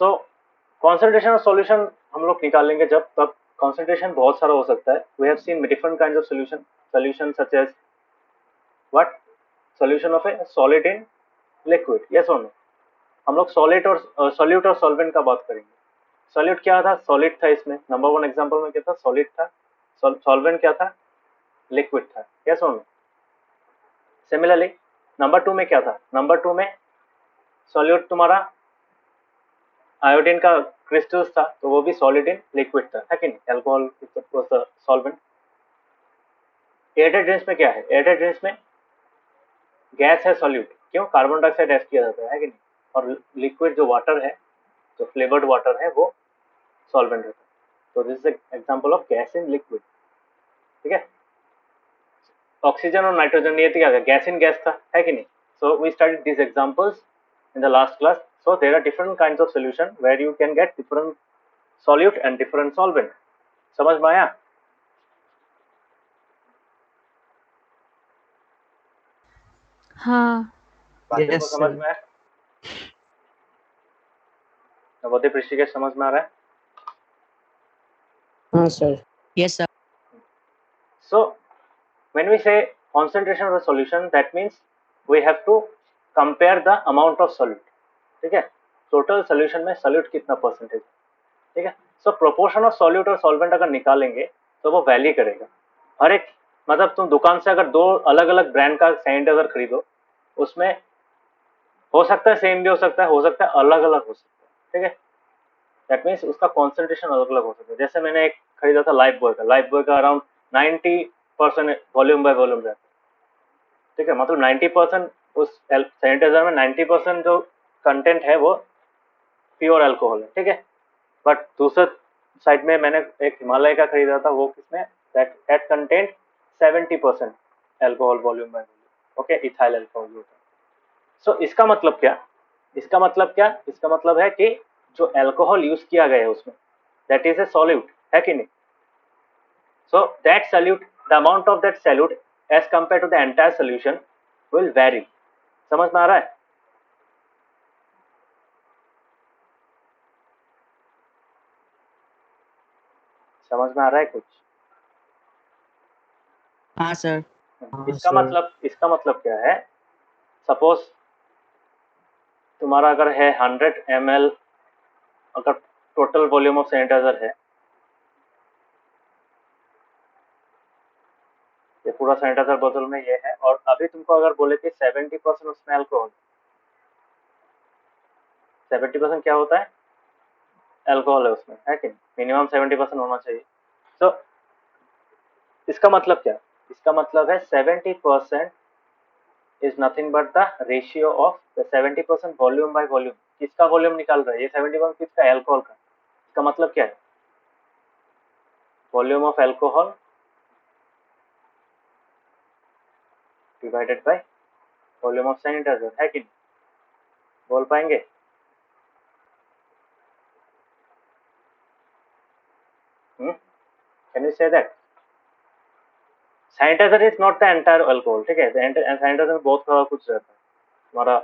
So concentration of solution हम लोग निकालेंगे जब तब कॉन्सेंट्रेशन बहुत सारा हो सकता है. We have seen different kinds of solution such as what solution of a solid in liquid. Yes और नो. हम लोग सॉलिड और सॉल्यूट और सॉल्वेंट का बात करेंगे. सॉल्यूट क्या था? सॉलिड था. इसमें नंबर 1 एग्जांपल में क्या था? सॉलिड था. सॉल्वेंट क्या था? लिक्विड था. यस और नो. सिमिलरली नंबर 2 में क्या था? नंबर 2 में सॉल्यूट तुम्हारा आयोडीन का क्रिस्टल्स था, तो वो भी सॉलिड इन लिक्विड था, है कि नहीं? Alcohol solvent. एयरटाइट ड्रिंक्स में क्या है? एयरटाइट ड्रिंक्स में गैस है, सॉल्यूट. क्यों? कार्बन डाइऑक्साइड ऐड किया जाता है कि नहीं? और लिक्विड जो वाटर है, जो फ्लेवर्ड वाटर है, वो सॉल्वेंट रहता है. तो this is example of gas in liquid. ठीक है. ऑक्सीजन और नाइट्रोजन, ये क्या था? गैस इन गैस था, है कि नहीं? So we studied these examples in the last class. So there are different kinds of solution where you can get different solute and different solvent. समझ में आया? हाँ. बाकी को Yes, समझ sir. में आया? नवोदय ऋषिकेश समझ में आ रहा है? हाँ sir. Yes, sir. So when we say concentration of the solution, that means we have to compare the amount of solute. ठीक है. टोटल सोल्यूशन में सोल्यूट कितना परसेंटेज. ठीक है. सो प्रोपोर्शन ऑफ सॉल्यूट और सॉल्वेंट अगर निकालेंगे तो वो वैल्यू करेगा. हर एक मतलब तुम दुकान से अगर दो अलग अलग ब्रांड का सैनिटाइजर खरीदो, उसमें हो सकता है सेम भी हो सकता है अलग अलग हो सकता है. ठीक है. दैट मीन्स उसका कॉन्सेंट्रेशन अलग अलग हो सकता है. जैसे मैंने एक खरीदा था लाइफ बॉय का अराउंड 90% वॉल्यूम बाय वॉल्यूम रहता है. ठीक है. मतलब 90% उस सैनिटाइजर में 90% जो कंटेंट है वो प्योर अल्कोहल है. ठीक है. बट दूसरे साइड में मैंने एक हिमालय का खरीदा था, वो किसमें that content 70% alcohol volume by volume. Okay. Ethyl alcohol होता है. सो इसका मतलब क्या? इसका मतलब है कि जो अल्कोहल यूज किया गया है उसमें दैट इज ए सॉल्यूट, है कि नहीं? So that solute, the amount of that solute as compare to the entire solution will vary. समझ में आ रहा है? समझ में आ रहा है कुछ? हाँ सर. इसका मतलब क्या है? सपोज तुम्हारा अगर है 100 ml, अगर टोटल वॉल्यूम ऑफ सैनिटाइजर है, ये पूरा सैनिटाइजर बोतल में ये है, और अभी तुमको अगर बोले कि 70% उसमें अल्कोहल, 70% क्या होता है? अल्कोहल है उसमें, है कि मिनिमम 70% होना चाहिए. तो इसका मतलब क्या? इसका मतलब है 70% is nothing but the ratio of the 70% volume by volume. किसका वॉल्यूम निकाल रहा है? ये 70% किसका? अल्कोहल का. इसका मतलब क्या है? Volume of alcohol divided by volume of sanitiser, है कि नहीं? बोल पाएंगे? Can you say that? Sanitiser is not the entire alcohol. ठीक है. सैनिटाइजर में बहुत सारा कुछ रहता है. हमारा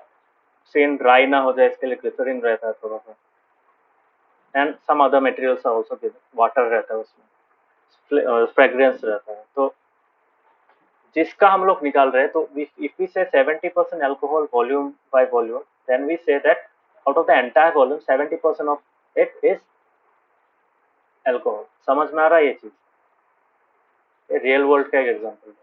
स्किन ड्राई ना हो जाए इसके लिए ग्लिसरीन रहता है थोड़ा सा, and some other materials are also given. Water रहता है उसमें, फ्रेग्रेंस रहता है. तो जिसका हम लोग निकाल रहे हैं, तो if we say 70% alcohol volume by volume, then we say that out of the entire volume 70% of it is alcohol. समझ में आ रहा है ये चीज? ये रियल वर्ल्ड का एक एग्जांपल है.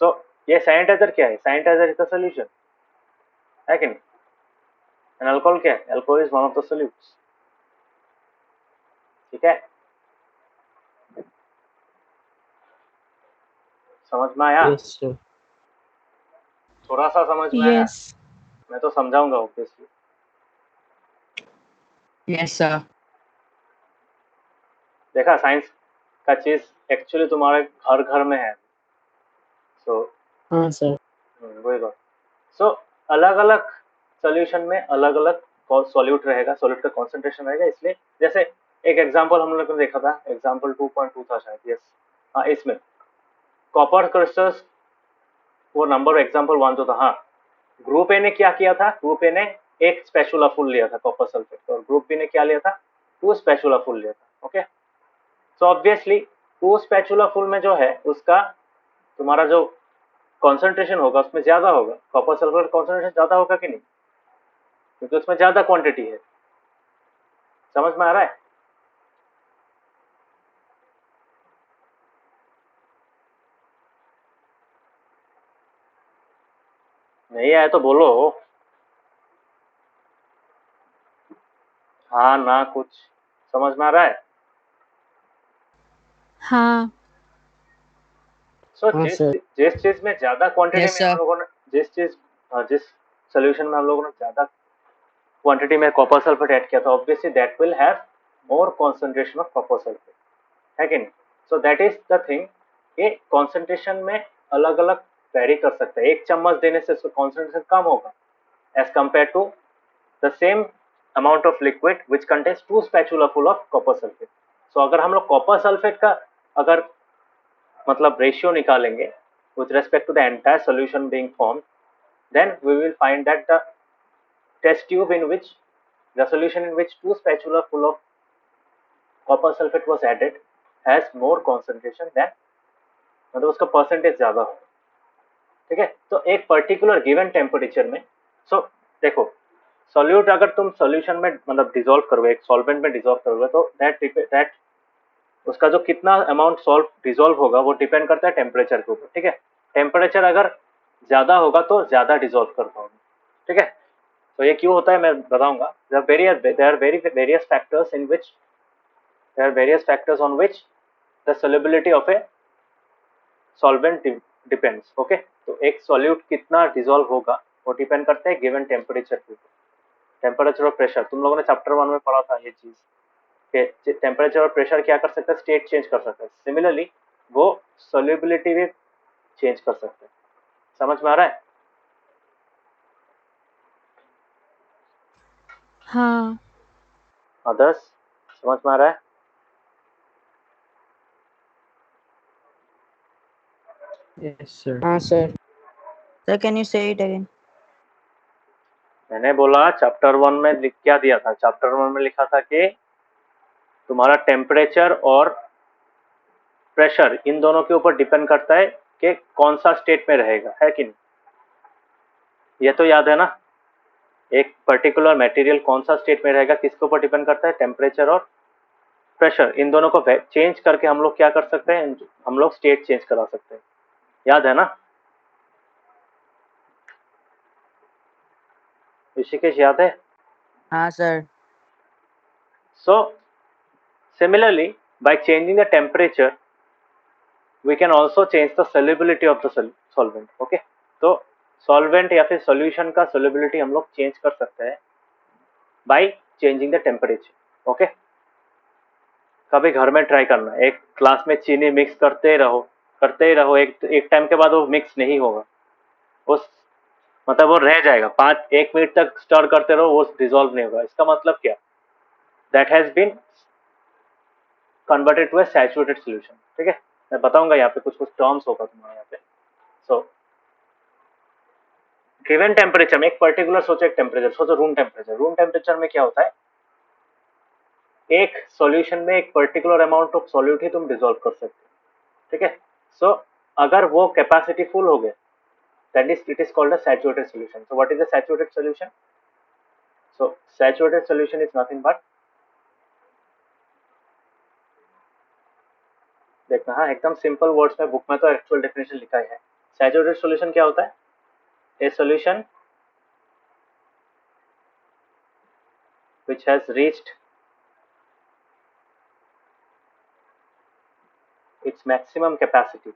सो ये सैनिटाइजर क्या है? सैनिटाइजर इज द सॉल्यूशन, है कि नहीं? एंड अल्कोहल क्या है? Alcohol is one of the solutes. ठीक है. समझ में आया? Yes, sir. थोड़ा सा समझ में आया? Yes. मैं तो समझाऊंगा ऑब्वियसली. Yes, sir. देखा, साइंस का चीज एक्चुअली तुम्हारे घर घर में है. सो हाँ sir. वही बात. सो अलग अलग सोल्यूशन में अलग अलग सॉल्यूट रहेगा, सॉल्यूट का कॉन्सेंट्रेशन रहेगा. इसलिए जैसे एक एग्जांपल हम लोग ने देखा था, एग्जांपल 2.2 था शायद. यस. हाँ, इसमें कॉपर क्रिस्टल्स वो नंबर एग्जांपल 1 जो था, हाँ, ग्रुप ए ने क्या किया था, ग्रुप ए ने एक स्पैचुला फुल लिया था कॉपर सल्फेट और ग्रुप बी ने क्या लिया था, 2 स्पैचुला फुल लिया था। Okay, so obviously 2 spatula full में जो है उसका तुम्हारा जो कॉन्सेंट्रेशन होगा उसमें ज्यादा होगा, कॉपर सल्फेट कॉन्सेंट्रेशन ज्यादा होगा कि नहीं, क्योंकि उसमें ज्यादा क्वांटिटी है। समझ में आ रहा है? नहीं आया तो बोलो, हाँ ना कुछ। समझ में आ रहा है? हाँ सो हाँ जिस सर। जिस चीज में ज्यादा क्वांटिटी यस में हम सर। लोगों ने जिस सोल्यूशन में हम लोगों ने ज्यादा क्वांटिटी में कॉपर सल्फेट ऐड किया था, obviously that will have more concentration of copper sulphate, है कि नहीं? So that is the thing, ये कॉन्सेंट्रेशन में अलग अलग वेरी कर सकते हैं। एक चम्मच देने से उसका कॉन्सेंट्रेशन कम होगा as compare to the same amount of liquid which contains 2 spatula full of copper sulphate. So अगर हम लोग कॉपर सल्फेट का अगर मतलब रेशियो निकालेंगे with respect to the entire solution being formed, then we will find that the test tube in which the solution in which 2 spatula full of copper sulfate was added has more concentration than, मतलब उसका percentage ज्यादा होगा। ठीक है, तो एक particular given temperature में, सो देखो, सॉल्यूट अगर तुम सॉल्यूशन में मतलब डिसॉल्व करोगे, एक सॉल्वेंट में डिसॉल्व करोगे, तो दैट उसका जो कितना अमाउंट सॉल्व डिसॉल्व होगा वो डिपेंड करता है टेम्परेचर के ऊपर। ठीक है, टेम्परेचर अगर ज्यादा होगा तो ज्यादा डिसॉल्व कर पाओगे। ठीक है, तो ये क्यों होता है मैं बताऊंगा। Various factors in which there are various factors on which the solubility of a solvent depends. Okay, तो एक सॉल्यूट कितना डिसॉल्व होगा वो डिपेंड करता है गिवन टेम्परेचर के ऊपर। टेम्परेचर और प्रेशर तुम लोगों ने चैप्टर 1 में पढ़ा था ये चीज, टेम्परेचर और प्रेशर क्या कर सकता है, स्टेट चेंज कर सकता है। सिमिलरली वो सोल्युबिलिटी भी चेंज कर सकते हैं। समझ में आ रहा है? हाँ अदर्स समझ में आ रहा है? Yes sir. हाँ सर। सर कैन यू से इट अगेन? मैंने बोला चैप्टर 1 में क्या दिया था, चैप्टर 1 में लिखा था कि तुम्हारा टेम्परेचर और प्रेशर इन दोनों के ऊपर डिपेंड करता है कि कौन सा स्टेट में रहेगा, है कि नहीं? ये तो याद है ना, एक पर्टिकुलर मटेरियल कौन सा स्टेट में रहेगा किसके ऊपर डिपेंड करता है, टेम्परेचर और प्रेशर। इन दोनों को चेंज करके हम लोग क्या कर सकते हैं, हम लोग स्टेट चेंज करा सकते हैं। याद है ना ऋषिकेश, याद है? हाँ sir. So similarly by changing the temperature we can also change the solubility of the solvent। Okay, तो सॉल्वेंट या फिर सॉल्यूशन का solubility हम लोग चेंज कर सकते हैं by changing the temperature। Okay, कभी घर में ट्राई करना, एक ग्लास में चीनी मिक्स करते ही रहो, एक टाइम के बाद वो मिक्स नहीं होगा, उस मतलब वो रह जाएगा, 1 मिनट तक स्टर करते रहो, वो डिसॉल्व नहीं होगा। इसका मतलब क्या, that has been converted to a saturated solution. ठीक है, मैं बताऊंगा यहाँ पे कुछ कुछ टर्म्स होगा तुम्हारे यहाँ पे। सो गिवन टेम्परेचर में एक पर्टिकुलर सोचो, एक टेम्परेचर सोचो, रूम टेम्परेचर में क्या होता है, एक सॉल्यूशन में एक पर्टिकुलर अमाउंट ऑफ सॉल्यूट ही तुम डिसॉल्व कर सकते हो। ठीक है, सो अगर वो कैपेसिटी फुल हो गए that is it is called a saturated solution। so what is a saturated solution? So saturated solution is nothing but, देखना हाँ, एकदम सिंपल वर्ड्स में, बुक में तो एक्चुअल डेफिनेशन लिखा है। सैचुरेटेड सॉल्यूशन क्या होता है, ए solution which has reached its maximum capacity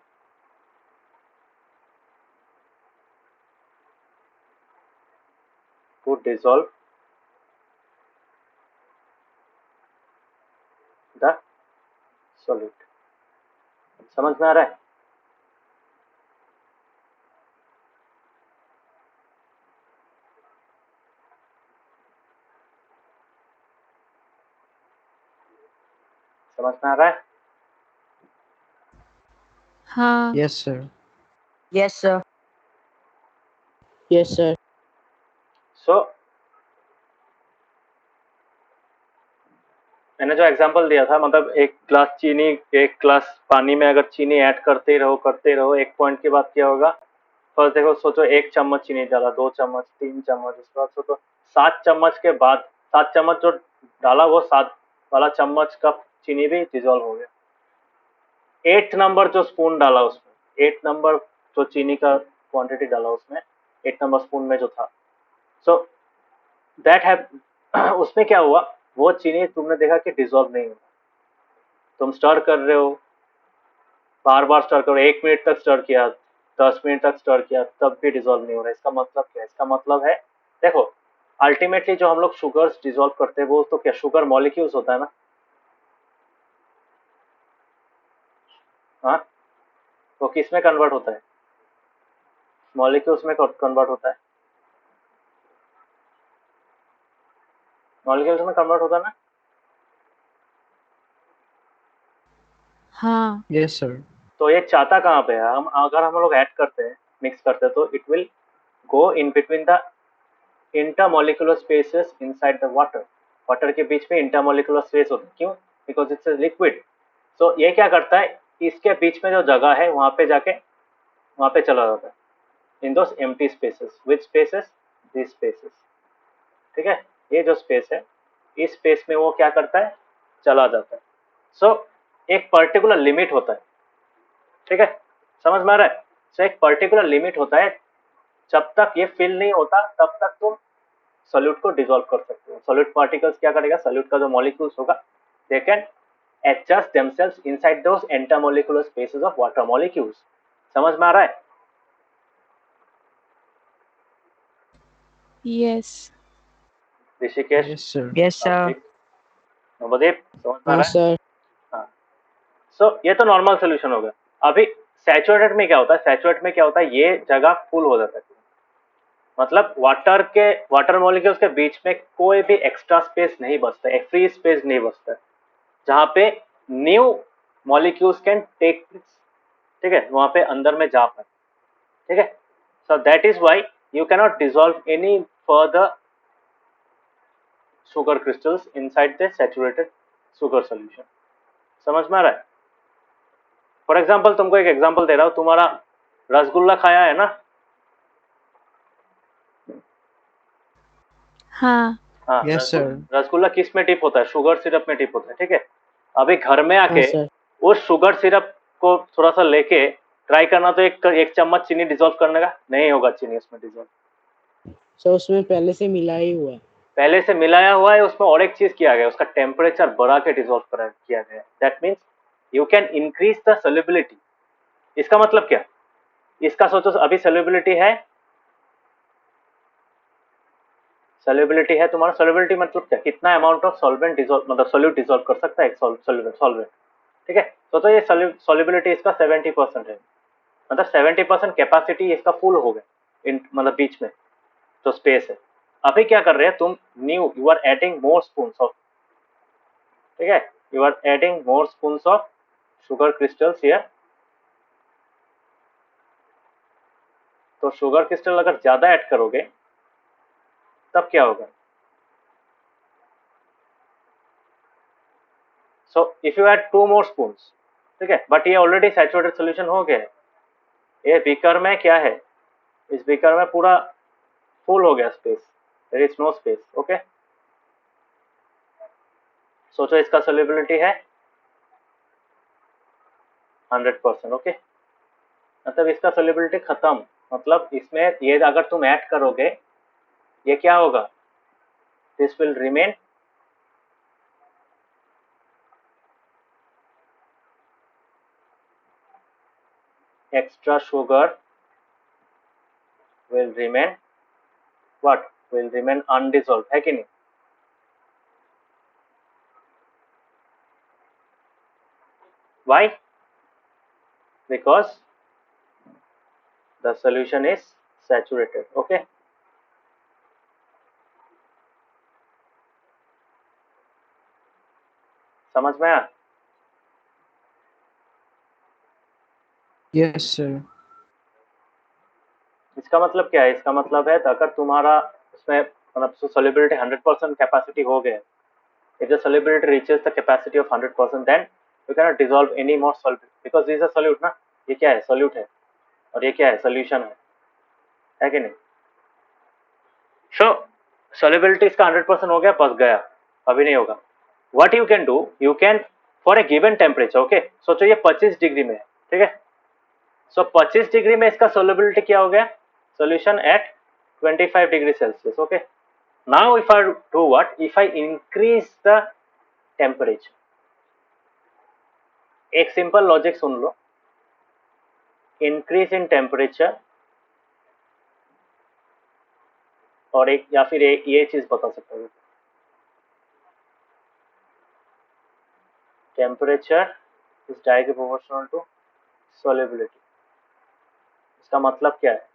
to dissolve the solute। समझ में आ रहा है? समझ में आ रहा है? हाँ yes sir. Yes sir. Yes, sir. सो मैंने जो एग्जांपल दिया था, मतलब एक ग्लास चीनी, एक ग्लास पानी में अगर चीनी ऐड करते ही रहो, एक पॉइंट के बाद क्या होगा? फर्स्ट देखो, सोचो 1 चम्मच चीनी डाला, 2 चम्मच, 3 चम्मच, उसके बाद सोचो 7 चम्मच के बाद, 7 चम्मच जो डाला वो 7 वाला चम्मच का चीनी भी डिजोल्व हो गया। 8th नंबर जो स्पून डाला उसमें, 8 नंबर जो चीनी का क्वांटिटी डाला उसमें, 8 नंबर स्पून में जो था, सो दैट हैव उसमें क्या हुआ? वो चीनी तुमने देखा कि डिजोल्व नहीं हुआ। तुम स्टर कर रहे हो, बार बार स्टर करो, 1 मिनट तक स्टर किया, 10 मिनट तक स्टर किया, तब भी डिजोल्व नहीं हो रहा। इसका मतलब क्या है? इसका मतलब है, देखो, अल्टीमेटली जो हम लोग शुगर्स डिजोल्व करते हैं वो तो क्या, शुगर मॉलिक्यूल्स होता है ना। हाँ, वो किस में कन्वर्ट होता है? मॉलिक्यूल्स में कन्वर्ट होता है, मॉलिक्यूल्स में कन्वर्ट होता है ना। हाँ। Yes, sir. तो ये चाहता कहाँ पे है? हम अगर हम लोग ऐड करते हैं, मिक्स करते हैं, तो it will go in between the intermolecular spaces inside the water. Water के बीच में इंटरमोलिकुलर स्पेस होता है, क्यों? Because it's a liquid. So ये क्या करता है, इसके बीच में जो जगह है वहां पे जाके वहां पे चला जाता है, in those empty spaces. Which spaces? This spaces. ठीक है, ये जो स्पेस है, इस स्पेस में वो क्या करता है, चला जाता है। सो एक पर्टिकुलर लिमिट होता है, ठीक है, समझ में आ रहा है? सो एक पर्टिकुलर लिमिट होता है, जब तक ये फिल नहीं होता तब तक तुम सॉल्यूट को डिसॉल्व कर सकते हो। सॉल्यूट पार्टिकल्स क्या करेगा, सॉल्यूट का जो मॉलिक्यूल्स होगा, they can adjust themselves inside those intermolecular spaces of water molecules। समझ में आ रहा है? Yes. Rishikesh, Yes, sir. Yes, sir. अभिषेक, नवदीप, समझ में आ हाँ, रहा है? sir. हाँ। सो ये तो नॉर्मल सोल्यूशन हो गया। अभी सैचुरेटेड में क्या होता है? सैचुरेट में क्या होता है, ये जगह फुल हो जाता है, मतलब वाटर मॉलिक्यूल्स के बीच में कोई भी एक्स्ट्रा स्पेस नहीं बचता है, फ्री स्पेस नहीं बचता है, जहाँ पे न्यू मॉलिक्यूल्स कैन टेक, ठीक है, वहां पे अंदर में जा पाए। ठीक है, so that is why you cannot dissolve any further sugar crystals inside the saturated sugar solution. समझ में आ रहा है? फॉर एग्जाम्पल, तुमको एक एग्जाम्पल दे रहा हूँ, तुम्हारा रसगुल्ला खाया है ना? हाँ। हाँ, Yes, sir. रसगुल्ला किस में डिप होता है? शुगर सिरप में डिप होता है, ठीक है। अभी घर में आके हाँ, sir. उस शुगर सिरप को थोड़ा सा लेके ट्राई करना, तो एक चम्मच चीनी डिसॉल्व करने का नहीं होगा, चीनी उसमें डिसॉल्व, So उसमें पहले से मिला ही हुआ है। पहले से मिलाया हुआ है। उसमें और एक चीज किया गया, उसका टेम्परेचर बढ़ा के डिसॉल्व किया गया। That means you can increase the solubility. इसका मतलब क्या? इसका सोचो, अभी सोल्युबिलिटी है, सोल्युबिलिटी है तुम्हारा। सोल्युबिलिटी मतलब क्या? कितना अमाउंट ऑफ सॉल्वेंट डिसॉल्व, मतलब सोल्यूट डिसॉल्व कर सकता है एक सॉल्वेंट। ठीक है, तो ये सोल्युबिलिटी इसका 70% है, मतलब 70% कैपेसिटी इसका फुल हो गया, मतलब बीच में जो स्पेस है। अभी क्या कर रहे हैं तुम, now you are adding more spoon of, ठीक है, you are adding more spoon of sugar crystals here. तो शुगर क्रिस्टल अगर ज्यादा ऐड करोगे तब क्या होगा? So if you add 2 more spoons, ठीक है, बट ये ऑलरेडी सैचुरेटेड सोल्यूशन हो गया है। ये बीकर में क्या है, इस बीकर में पूरा फुल हो गया space, there is no space. Okay, सोचो इसका सोल्युबिलिटी है 100%। ओके, मतलब इसका सोल्युबिलिटी खत्म, मतलब इसमें ये अगर तुम ऐड करोगे, ये क्या होगा, this will remain extra sugar will remain what, will remain undissolved, है कि नहीं? Why? Because the solution is saturated। okay, समझ में आया? Yes, sir. इसका मतलब क्या है? इसका मतलब है अगर तुम्हारा उसमें मतलब solubility 100% capacity हो गया, if the solubility reaches the capacity of 100%, then you cannot dissolve any more solute because this is a solute ना, ये क्या है? solute है, और ये क्या है? solution है कि नहीं? so solubility इसका 100% हो गया, बस गया, अभी नहीं होगा. what you can do, you can for a given temperature, okay, सोचो ये 25 डिग्री में है, ठीक है. so 25 डिग्री में इसका solubility क्या हो गया? solution at 25 degree Celsius, okay. now if I do what, if I increase the temperature, एक simple logic soon low, increase in temperature, और एक या फिर एक ये चीज बता सकता हूँ, temperature is directly proportional to solubility. इसका मतलब क्या है?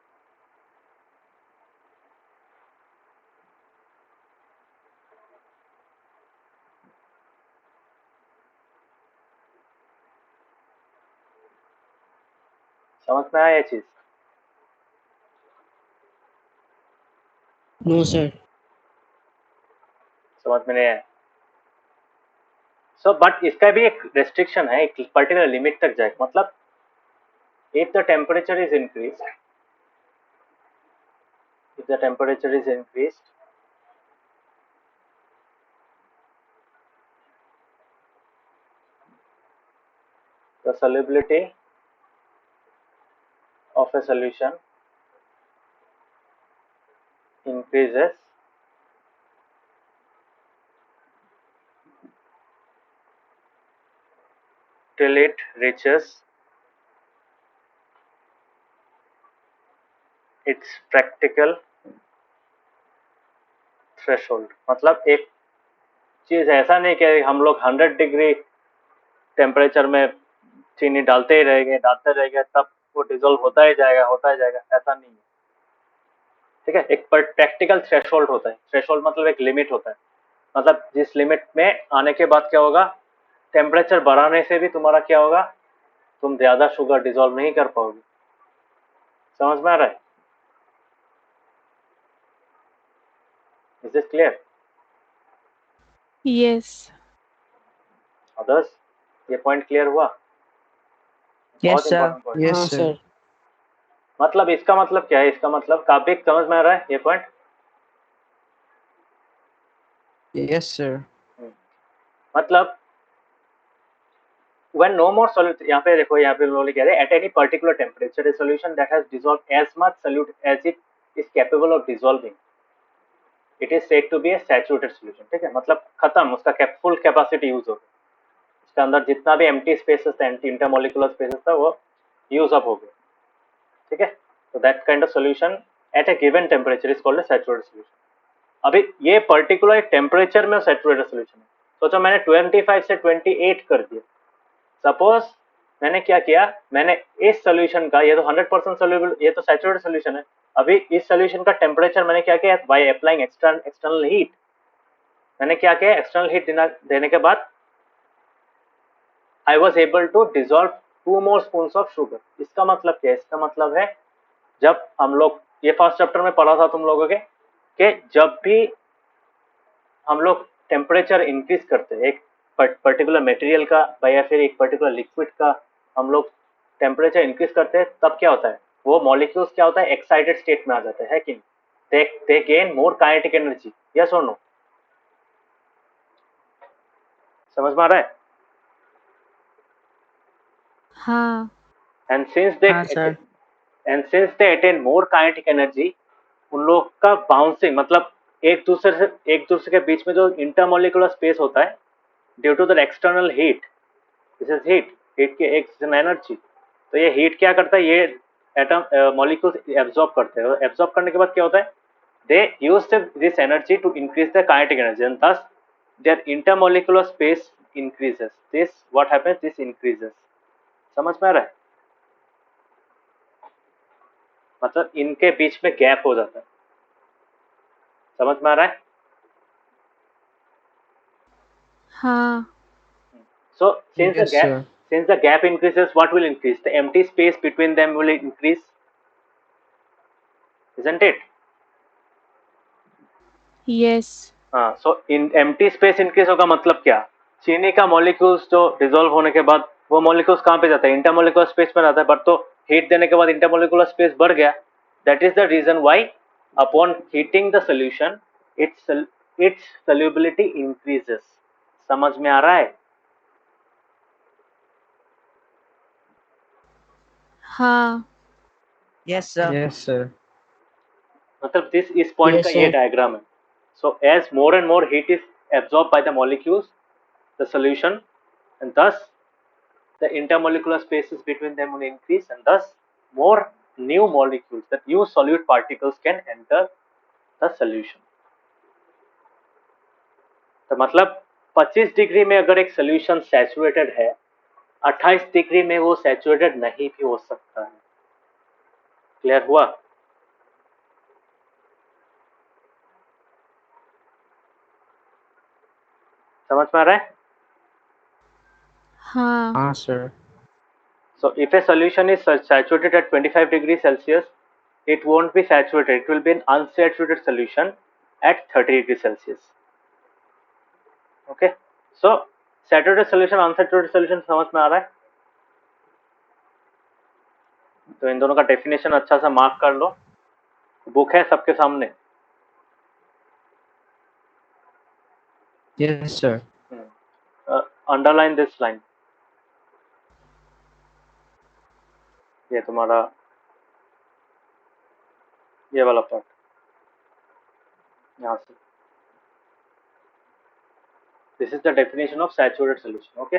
समझ में आया ये चीज? No, sir. समझ में नहीं आया? सो बट इसका भी एक रेस्ट्रिक्शन है, एक पर्टिकुलर लिमिट तक जाए. मतलब if the temperature is increased, if the temperature is increased, the solubility of a solution increases till it reaches its practical threshold. मतलब एक चीज ऐसा नहीं कि हम लोग 100 डिग्री टेम्परेचर में चीनी डालते ही रहेंगे तब वो डिजोल्व होता ही जाएगा, ऐसा नहीं है, ठीक है. एक प्रैक्टिकल थ्रेशोल्ड होता है. थ्रेशोल्ड मतलब एक लिमिट होता है, मतलब जिस लिमिट में आने के बाद क्या होगा, टेम्परेचर बढ़ाने से भी तुम्हारा क्या होगा, तुम ज्यादा शुगर डिजोल्व नहीं कर पाओगे. समझ में आ रहा है? Is this clear? Yes. Others ये पॉइंट क्लियर हुआ? Yes, बहुत sir. Important point. Yes, sir. मतलब इसका मतलब क्या है? इसका मतलब काफी समझ में आ रहा है ये पॉइंट? Yes, sir. मतलब when no more solute, यहाँ पे देखो, यहाँ पे लोग कह रहे हैं at any particular temperature a solution that has dissolved as much solute as it is capable of dissolving, it is said to be a saturated solution. ठीक है, मतलब खत्म, उसका फुल कैपेसिटी यूज हो गया, उसके अंदर जितना भी एम्प्टी स्पेसेस था, इंटरमोलिकुलर स्पेसेस था, वो यूज अप हो गया, ठीक है. तो that kind of solution at A given temperature is called a saturated solution. अभी ये पर्टिकुलर टेम्परेचर में सैचुरेटेड सॉल्यूशन है. सोचो मैंने 25 से 28 कर दिया. सपोज मैंने क्या किया, मैंने इस सॉल्यूशन का, ये तो 100% सोल्यूबल, ये तो सैचुरेटेड सॉल्यूशन है. अभी इस सॉल्यूशन का टेम्परेचर मैंने क्या किया, बाय अप्लाइंग एक्सटर्नल हीट, मैंने क्या किया, एक्सटर्नल हीट देने के बाद I was able to dissolve 2 more spoons of sugar. इसका मतलब क्या है? इसका मतलब है जब हम लोग ये फर्स्ट चैप्टर में पढ़ा था तुम लोगों के, कि जब भी हम लोग टेम्परेचर इंक्रीज करते हैं एक पर्टिकुलर मटेरियल का या फिर एक पर्टिकुलर लिक्विड का, हम लोग टेम्परेचर इंक्रीज करते हैं, तब क्या होता है, वो मॉलिक्यूल्स क्या होता है, एक्साइटेड स्टेट में आ जाते हैं कि दे gain more kinetic energy. Yes और नो? समझ में आ रहा है? हाँ. And since they attain more kinetic energy, उन लोग का बाउंसिंग मतलब एक दूसरे के बीच में जो इंटरमोलिकुलर स्पेस होता है, due to the external heat, this is heat की एक एनर्जी. तो ये हीट क्या करता है, ये एटम मॉलिक्यूल्स एब्जॉर्ब करते हैं. एब्जॉर्ब करने के बाद क्या होता है, they use this energy to increase the kinetic energy and thus their intermolecular space increases. This what happens, this increases. समझ में आ रहा है? मतलब इनके बीच में गैप हो जाता है. समझ में आ रहा है? हाँ. So Yes, sir. since the gap increases, what will increase? The empty space between them will increase. isn't it? Yes. हाँ, सो इन एम्प्टी स्पेस इंक्रीज होगा मतलब क्या? चीनी का मॉलिक्यूल्स जो डिसॉल्व होने के बाद वो मॉलिक्यूल्स कहाँ पे जाता है? इंटरमोलिकुलर स्पेस में जाता है, बट तो हीट देने के बाद इंटरमोलिकुलर स्पेस बढ़ गया. That is the reason why upon heating the solution its solubility increases. समझ में आ रहा है? हाँ. Yes, sir. Yes, sir. मतलब दिस इस पॉइंट Yes, का ये sir. डायग्राम है. So as more and more heat is absorb by the molecules the solution and thus the intermolecular spaces between them will increase and thus more new molecules, the new solute particles can enter the solution. तो मतलब 25 degree में अगर एक solution saturated है, 28 degree में वो saturated नहीं भी हो सकता है. क्लियर हुआ? समझ में आ रहा है? हाँ. Sir. So if a solution is saturated at 25 degrees Celsius, it won't be saturated, it will be an unsaturated solution at 30 degrees Celsius. Okay, so saturated solution unsaturated solution समझ में आ रहा है? तो इन दोनों का डेफिनेशन अच्छा सा मार्क कर लो. बुक है सबके सामने. Yes, sir. Underline this line. ये तुम्हारा ये वाला पार्ट यहाँ से. This is the definition of saturated solution. Okay,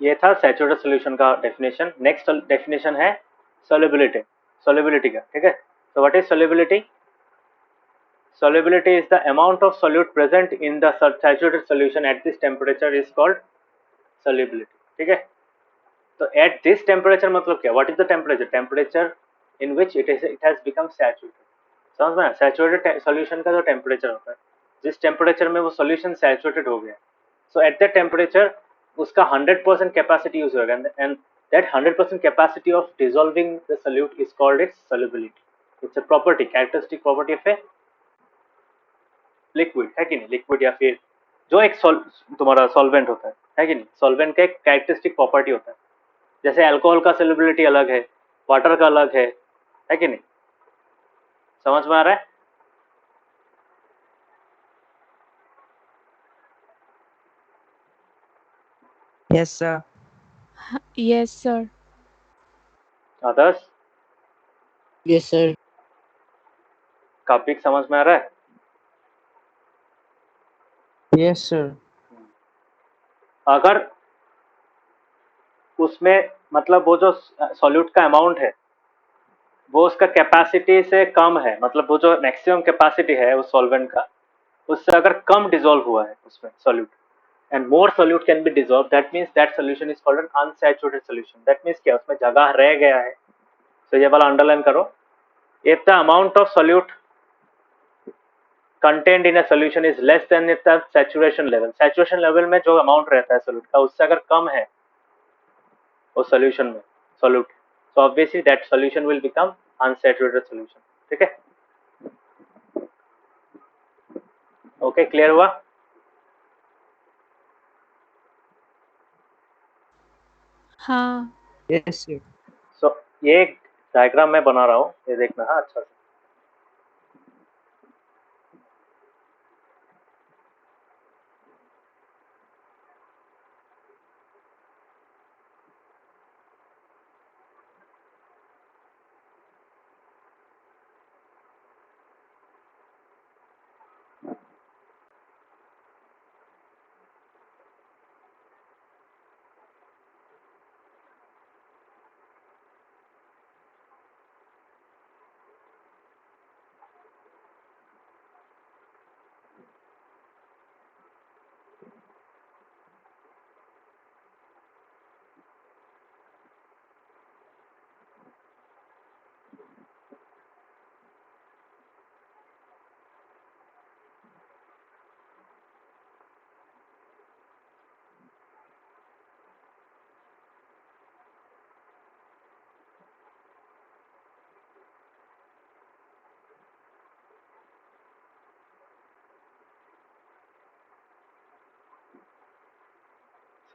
ये था सैचुरेटेड सॉल्यूशन का डेफिनेशन. नेक्स्ट डेफिनेशन है सॉल्युबिलिटी. सॉल्युबिलिटी का, ठीक है. So what is solubility? Solubility is the amount of solute present in the saturated solution at this temperature is called solubility. ठीक है. तो at this temperature मतलब क्या? What is the temperature? Temperature in which it has become saturated. समझ में? Saturated solution का जो temperature होता है, जिस टेम्परेचर में वो सॉल्यूशन सैचुरेटेड हो गया, सो एट दैट टेम्परेचर उसका 100% कैपेसिटी यूज होगा and that 100% capacity of dissolving the solute is called its solubility. It's a property, characteristic property of a liquid, है कि नहीं? लिक्विड या फिर जो एक तुम्हारा सॉल्वेंट होता है कि नहीं? सॉल्वेंट का एक कैरेक्टरिस्टिक प्रॉपर्टी होता है. जैसे अल्कोहल का solubility अलग है, वाटर का अलग है कि नहीं? समझ में आ रहा है? Yes, sir. Yes, sir. Others Yes, sir. Topic समझ में आ रहा है? Yes, sir. अगर उसमें मतलब वो जो सॉल्यूट का अमाउंट है वो उसका कैपेसिटी से कम है, मतलब वो जो मैक्सिमम कैपेसिटी है उस सॉल्वेंट का, उससे अगर कम डिसॉल्व हुआ है उसमें solute and more solute can be dissolved, that means that solution is called an unsaturated solution. That means क्या? उसमें जगह रह गया है. तो ये वाला अंडरलाइन करो. If the amount of solute contained in a solution is less than its saturation level में जो अमाउंट रहता है solute का उससे अगर कम है उस solution में solute, so obviously that solution will become unsaturated solution. ठीक है? ओके, क्लियर हुआ? हाँ. Yes, sir. सो ये एक डायग्राम मैं बना रहा हूँ, ये देखना. हाँ, अच्छा से.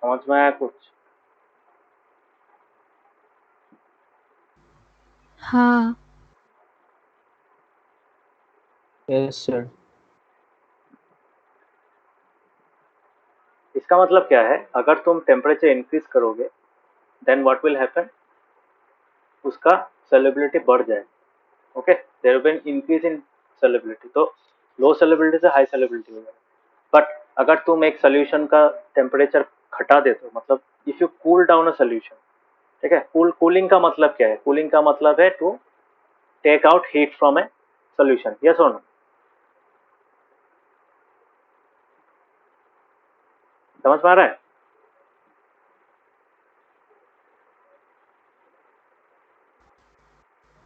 समझ में आया कुछ? हाँ Yes, sir. इसका मतलब क्या है, अगर तुम टेम्परेचर इंक्रीज करोगे देन व्हाट विल हैपन, उसका सॉल्युबिलिटी बढ़ जाए. Okay, there will be increase in solubility, तो लो सॉल्युबिलिटी से हाई सॉल्युबिलिटी हो जाएगा. बट अगर तुम एक सोल्यूशन का टेम्परेचर घटा देते हो, मतलब if you cool down a solution, ठीक है, कूलिंग का मतलब क्या है, कूलिंग का मतलब है to take out heat from a solution. Yes और नो? समझ में आ रहा है?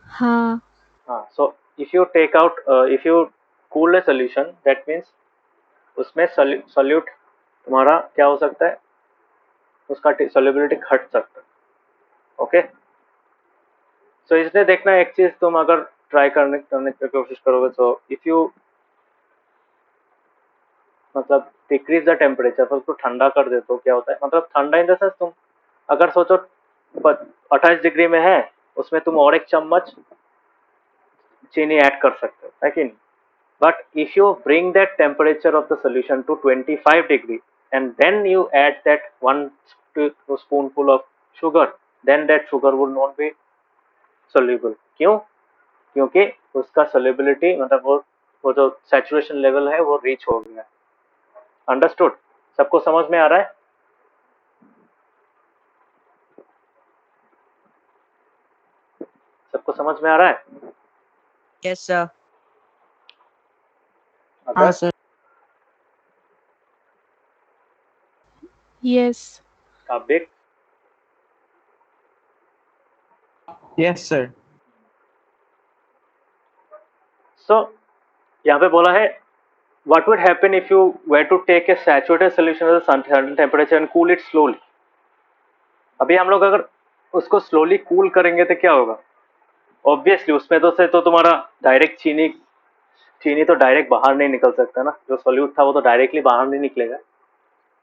हाँ हाँ, so if you take out, if you cool a solution, that means उसमें सोल्यूट तुम्हारा क्या हो सकता है, उसका सोल्युबिलिटी घट सकता है. ओके, सो इसलिए देखना, एक चीज तुम अगर ट्राई करने करने की कोशिश करोगे, तो इफ यू मतलब डिक्रीज द टेम्परेचर, फिर उसको ठंडा कर देते हो, क्या होता है, मतलब ठंडा इन द सेंस, तुम अगर सोचो 28 डिग्री में है, उसमें तुम और एक चम्मच चीनी ऐड कर सकते हो, है कि नहीं? But if you bring that temperature of the solution to 25 degree and then you add that one spoonful of sugar, then that sugar would not be soluble. क्यों? क्योंकि उसका solubility मतलब वो जो saturation level है वो reach हो गया. Understood? सबको समझ में आ रहा है? सबको समझ में आ रहा है? Yes, sir. अगर sir. यस काबिक, Yes, sir. so यहाँ पे बोला है what would happen if you were to take a saturated solution at a certain temperature and cool it slowly. अभी हम लोग अगर उसको स्लोली कूल करेंगे तो क्या होगा, ऑब्वियसली उसमें तो से तो तुम्हारा डायरेक्ट चीनी चीनी तो डायरेक्ट बाहर नहीं निकल सकता ना, जो सॉल्यूट था वो तो डायरेक्टली बाहर नहीं निकलेगा,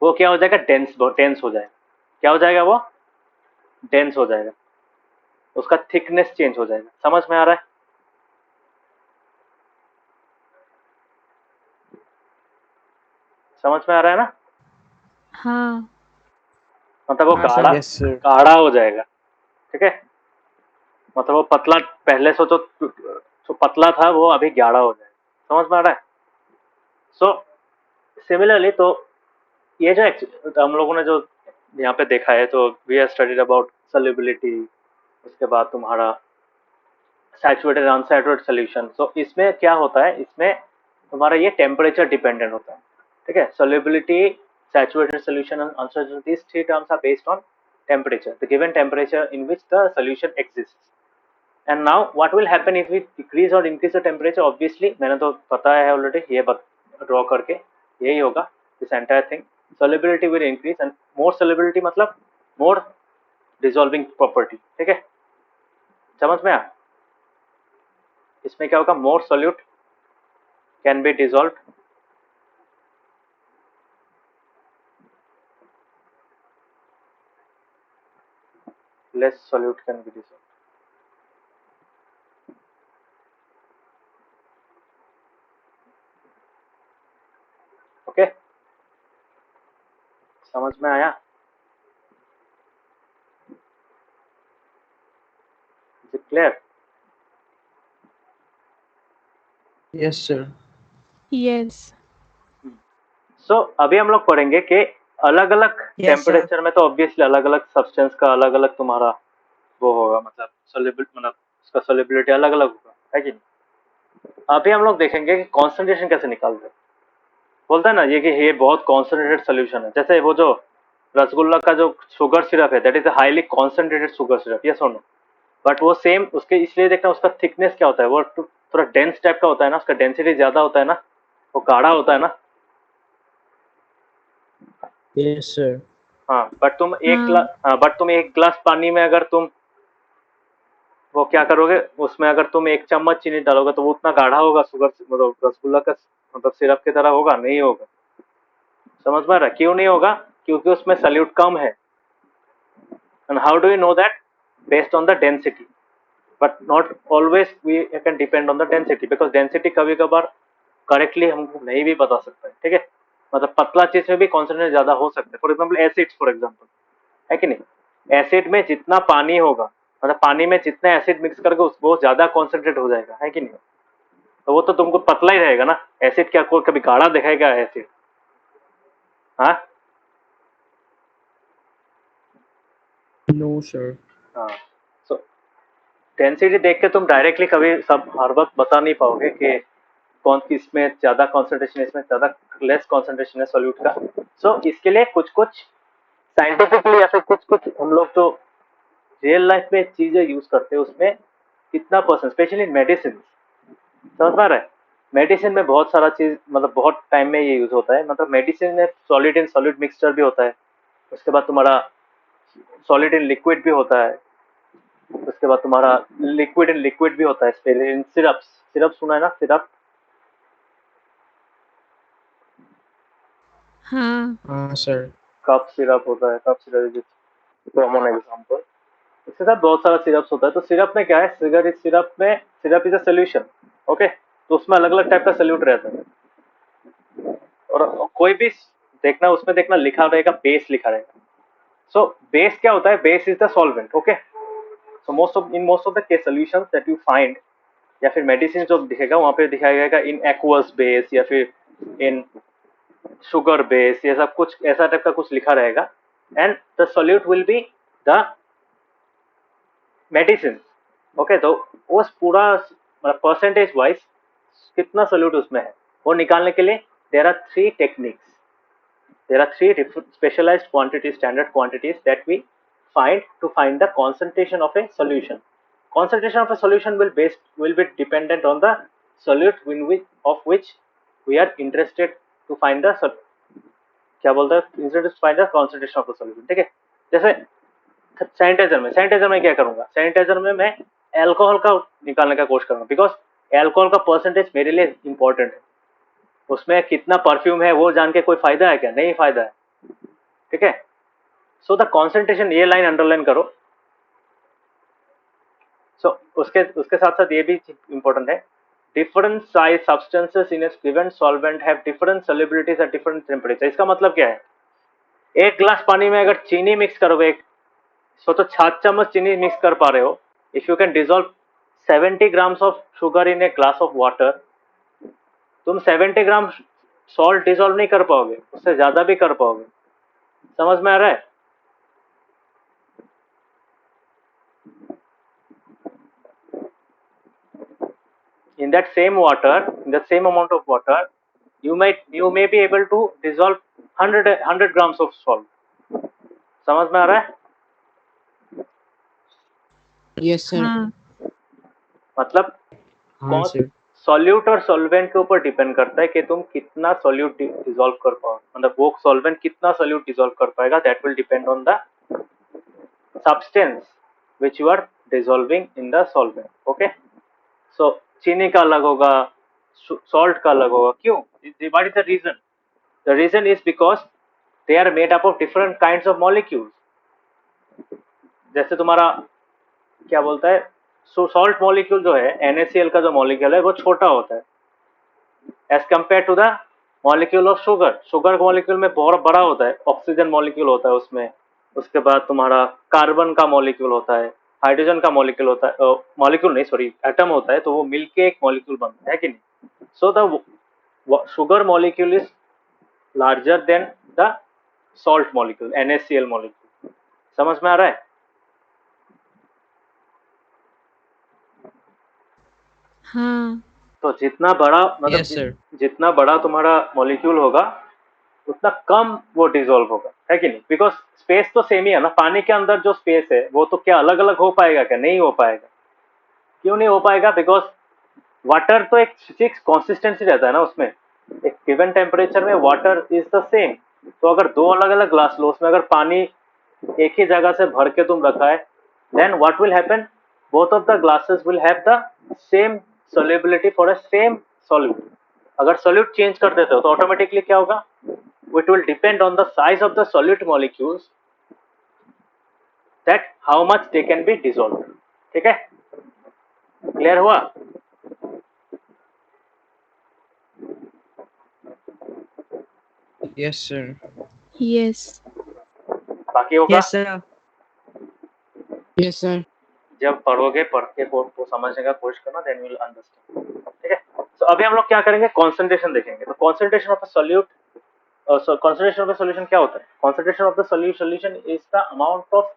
वो क्या हो जाएगा, डेंस डेंस हो जाएगा. क्या हो जाएगा वो? डेंस हो जाएगा, उसका थिकनेस चेंज हो जाएगा. समझ में आ रहा है? समझ में आ रहा है ना? हाँ मतलब वो sir. गाढ़ा Yes, sir. गाढ़ा हो जाएगा. ठीक है, मतलब वो पतला, पहले सोचो जो पतला था वो अभी गाढ़ा हो जाएगा. समझ में आ रहा है? सो सिमिलरली, तो ये जो हम लोगों ने जो यहाँ पे देखा है, तो we are studied about solubility, उसके बाद तुम्हारा सैचुरेटेड अनसैचुरेटेड सॉल्यूशन. तो इसमें क्या होता है, इसमें तुम्हारा ये टेम्परेचर डिपेंडेंट होता है. ठीक है, solubility, saturated solution and unsaturated, these three terms are based on temperature, the given temperature in which the solution exists. And now what will happen if we decrease or increase the temperature? Obviously मैंने तो पता है already, ये draw करके यही होगा, this entire thing, solubility will increase and more solubility मतलब more dissolving property. ठीक है, समझ में आया? इसमें क्या होगा, more solute can be dissolved, less solute can be dissolved. Okay, समझ में आया? Is it clear? Yes, sir. Yes so अभी हम लोग पढ़ेंगे कि अलग अलग Yes, sir. टेम्परेचर में तो ऑब्वियसली अलग अलग सब्सटेंस का अलग अलग तुम्हारा वो होगा, मतलब सोल्युबिलिटी, मतलब उसका सोल्युबिलिटी अलग अलग होगा, है कि नहीं? अभी हम लोग देखेंगे कि कॉन्सेंट्रेशन कैसे निकालते हैं. बोलता है ना ये कि ये बहुत कॉन्सेंट्रेटेड सोल्यूशन है, जैसे वो जो रसगुल्ला का जो शुगर सिरप है, that is a highly concentrated sugar syrup. Yes और नो? बट वो सेम उसके इसलिए देखना, उसका थिकनेस क्या होता है, वो थोड़ा डेंस टाइप का होता है ना, उसका डेंसिटी ज्यादा होता है ना, वो गाढ़ा होता है ना. Yes, sir. हाँ, बट तुम हाँ बट तुम एक ग्लास पानी में अगर तुम वो क्या करोगे, उसमें अगर तुम एक चम्मच चीनी डालोगे तो वो उतना गाढ़ा होगा, शुगर मतलब रसगुल्ला का मतलब सिरप की तरह होगा? नहीं होगा. समझ में आ रहा है क्यों नहीं होगा? क्योंकि उसमें सल्यूट कम है. And how do you know that? Based on the density. But not always we can depend on the density, because density कभी कभार करेक्टली हमको नहीं भी बता सकता है. ठीक है, मतलब पतला चीज में भी कॉन्सेंट्रेशन ज्यादा हो सकता है. For example acids, for example, है कि नहीं? एसिड में जितना पानी होगा, मतलब पानी में जितना एसिड मिक्स करके वो ज्यादा कॉन्सेंट्रेट हो जाएगा, है कि नहीं? तो वो तो तुमको पतला ही रहेगा ना. एसिड क्या कोई कभी गाढ़ा दिखाएगा एसिड? हाँ No, sir. हाँ. सो डेंसिटी देख के तुम डायरेक्टली कभी सब हर वक्त बता नहीं पाओगे कि कौन किसमें ज्यादा कॉन्सेंट्रेशन है, इसमें ज्यादा लेस कॉन्सेंट्रेशन है सॉल्यूट का. सो इसके लिए कुछ कुछ साइंटिफिकली या फिर कुछ कुछ हम लोग जो रियल लाइफ में चीजें यूज करते हैं उसमें कितना परसेंट, स्पेशली मेडिसिन, समझ पा रहा है? मेडिसिन में बहुत सारा चीज, मतलब बहुत टाइम में ये यूज होता है. मतलब मेडिसिन में सॉलिड इन सॉलिड मिक्सचर भी होता है, उसके बाद तुम्हारा सॉलिड इन लिक्विड भी होता है, उसके बाद तुम्हारा लिक्विड इन लिक्विड भी होता है. इन सिरप, सिरप सुना है ना? सिरप, हाँ Sir. कप सिरप होता है. Cup syrup is common example. इसके साथ बहुत सारा सिरप्स होता है. तो सिरप में क्या है? सिरप में, syrup is a solution. Okay, तो उसमें अलग अलग टाइप का सोल्यूट रहता है. और कोई भी देखना, उसमें देखना लिखा रहेगा बेस लिखा रहेगा. सो बेस क्या होता है? Base is the solvent. Okay, so most of the case solutions that you find, या फिर मेडिसिन जो दिखेगा वहां पे दिखाया जाएगा इन एक्वस बेस या फिर इन शुगर बेस, ये सब कुछ ऐसा टाइप का कुछ लिखा रहेगा. And the solute will be the medicine. Okay, तो उस पूरा परसेंटेज वाइज कितना सोल्यूट उसमें है वो निकालने के लिए there are three techniques. There are three specialized quantities, standard quantities that we find to find the concentration of a solution. Concentration of a solution will be dependent on the solute of which we are interested to find the क्या बोलते हैं, interested to find the concentration of the solution. ठीक है, जैसे sanitiser में क्या करूंगा? Sanitiser में मैं एल्कोहल का निकालने का कोशिश करूंगा, बिकॉज एल्कोहल का परसेंटेज मेरे लिए इंपॉर्टेंट है. उसमें कितना परफ्यूम है वो जान के कोई फायदा है क्या? नहीं फायदा है. ठीक है, सो द कॉन्सेंट्रेशन, ये लाइन अंडरलाइन करो. सो उसके उसके साथ साथ ये भी इंपॉर्टेंट है. Different size substances in a given solvent have different solubilities at different temperature. इसका मतलब क्या है? एक ग्लास पानी में अगर चीनी मिक्स करोगे, सो तो 7 चम्मच चीनी मिक्स कर पा रहे हो. If you can dissolve 70 grams of sugar in a glass of water, तुम 70 ग्राम सॉल्ट डिजोल्व नहीं कर पाओगे, उससे ज्यादा भी कर पाओगे. समझ में आ रहा है? In that same water, in the same amount of water, you may be able to dissolve 100 grams of salt. समझ में आ रहा है? Yes, sir. हाँ मतलब हाँ, sir. सॉल्यूट और सॉल्वेंट के ऊपर डिपेंड करता है कि तुम कितना सॉल्यूट डिसॉल्व कर पाओ, मतलब वो सॉल्वेंट कितना सॉल्यूट डिसॉल्व कर पाएगा. That will depend on the substance which you are dissolving in the solvent. Okay, so चीनी का अलग होगा, सॉल्ट का अलग होगा. क्यों? What is the reason? The reason is because they are made up of different kinds of molecules. जैसे तुम्हारा क्या बोलता है, सॉल्ट मॉलिक्यूल जो है, NaCl का जो मॉलिक्यूल है वो छोटा होता है as compare to the molecule of sugar. Sugar molecule में बहुत बड़ा होता है, ऑक्सीजन मॉलिक्यूल होता है उसमें. उसके बाद तुम्हारा कार्बन का मॉलिक्यूल होता है, हाइड्रोजन का मॉलिक्यूल होता है, मॉलिक्यूल नहीं सॉरी एटम होता है. तो वो मिलके एक मॉलिक्यूल बनता है कि नहीं? So the sugar molecule is larger than the salt molecule, NaCl molecule. समझ में आ रहा है? हाँ तो जितना बड़ा, मतलब Yes, sir. जितना बड़ा तुम्हारा मॉलिक्यूल होगा उतना कम वो डिसॉल्व होगा, है कि नहीं? बिकॉज स्पेस तो सेम ही है ना. पानी के अंदर जो स्पेस है वो तो क्या अलग अलग हो पाएगा क्या? नहीं हो पाएगा. क्यों नहीं हो पाएगा? बिकॉज वाटर तो एक फिक्स कॉन्सिस्टेंसी रहता है ना उसमें. एक गिवन टेम्परेचर में वाटर इज द सेम. तो अगर दो अलग अलग ग्लास लो, उसमें अगर पानी एक ही जगह से भर के तुम रखा है, then what will happen? Both of the glasses will have the same solubility for a same solute. अगर solute चेंज कर देते हो तो ऑटोमेटिकली क्या होगा? it will depend on the size of the solute molecules that how much they can be dissolved. ठीक है, clear हुआ? Yes, sir. Yes. बाकी होगा Yes, sir. Yes, sir. जब पढ़ोगे, पढ़ के को समझने का कोशिश करना, देन विल अंडरस्टैंड. ठीक है, तो अभी हम लोग क्या करेंगे, कॉन्सेंट्रेशन देखेंगे. तो concentration of a solute, concentration of the solution क्या होता है? Concentration of the solution is the amount of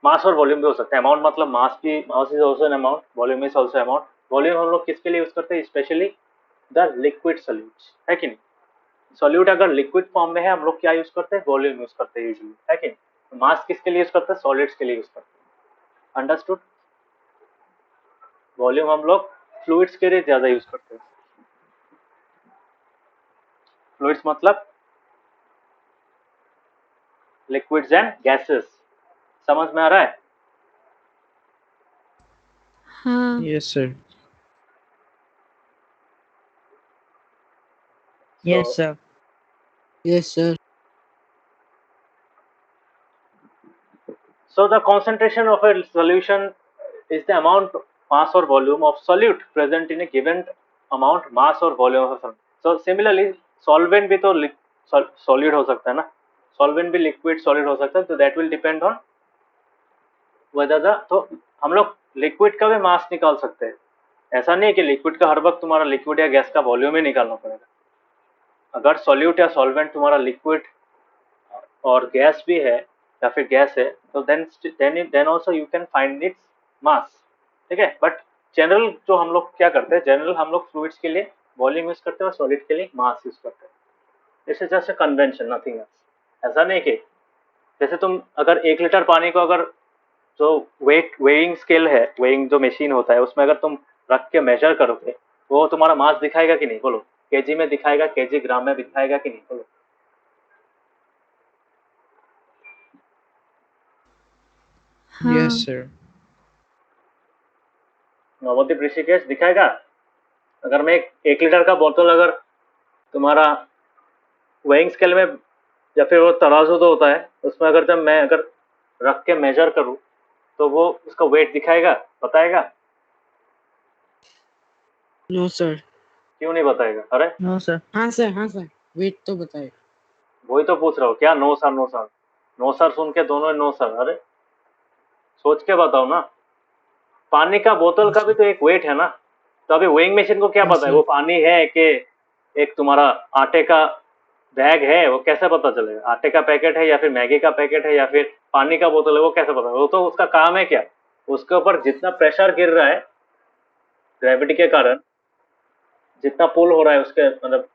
mass और वॉल्यूम भी हो सकता है. अमाउंट मतलब मास भी, mass is also an amount, volume is also amount. Volume हम लोग किसके लिए यूज करते हैं? स्पेशली द लिक्विड सॉल्यूट्स, है कि नहीं? सॉल्यूट अगर लिक्विड फॉर्म में है, हम लोग क्या यूज करते हैं? वॉल्यूम यूज करते हैं यूजुअली, है कि नहीं? मास किसके लिए यूज करते हैं? सॉलिड्स के लिए यूज करते हैं. अंडरस्टूड? वॉल्यूम हम लोग फ्लूइड्स के लिए ज्यादा यूज करते हैं. फ्लूइड्स मतलब लिक्विड्स एंड गैसेस. समझ में आ रहा है? हाँ. Yes, sir. Yes, sir. Yes, sir. So the concentration of a solution is the amount mass or volume of solute present in a given amount mass or volume of a solvent. So similarly solvent भी तो solid हो सकता है ना, solvent भी liquid solid हो सकता है. तो that will depend on whether the, तो हम लोग liquid का भी mass निकाल सकते हैं. ऐसा नहीं है कि liquid का हर वक्त तुम्हारा liquid या गैस का वॉल्यूम ही निकालना पड़ेगा. अगर solute या solvent तुम्हारा liquid और गैस भी है या फिर गैस है, तो then also you can find its mass. ठीक है, बट जनरल जो हम लोग क्या करते हैं, जनरल हम लोग फ्लूइड्स के लिए वॉल्यूम यूज करते हैं और सॉलिड के लिए मास यूज करते हैं. This is just a convention, nothing else. ऐसा नहीं कि जैसे तुम अगर 1 लीटर पानी को अगर जो वेइंग स्केल है, वेइंग जो मशीन होता है, उसमें अगर तुम रख के मेजर करोगे, वो तुम्हारा मास दिखाएगा कि नहीं? बोलो. केजी में दिखाएगा, केजी ग्राम में दिखाएगा कि नहीं? बोलो. हाँ. Yes, sir. नवदीप ऋषिकेश दिखाएगा? अगर मैं 1 लीटर का बोतल अगर तुम्हारा वेइंग स्केल में या फिर वो तराजू तो होता है, उसमें अगर जब मैं अगर रख के मेजर करूं, तो वो उसका वेट दिखाएगा, बताएगा? No, sir. क्यों नहीं बताएगा? अरे No, sir. हाँ sir, हाँ sir. Wait तो बताए. वही तो पूछ रहा हूँ. क्या no sir, no sir, no sir सुन के दोनों नो सर? अरे सोच के बताओ ना. पानी का बोतल का भी तो एक वेट है ना. तो अभी वेइंग मशीन को क्या पता है वो पानी है कि एक तुम्हारा आटे का बैग है? वो कैसे पता चलेगा? आटे का पैकेट है या फिर मैगी का पैकेट है या फिर पानी का बोतल है, वो कैसे पता? वो तो उसका काम है क्या? उसके ऊपर जितना प्रेशर गिर रहा है ग्रेविटी के कारण, जितना पुल हो रहा है, उसके मतलब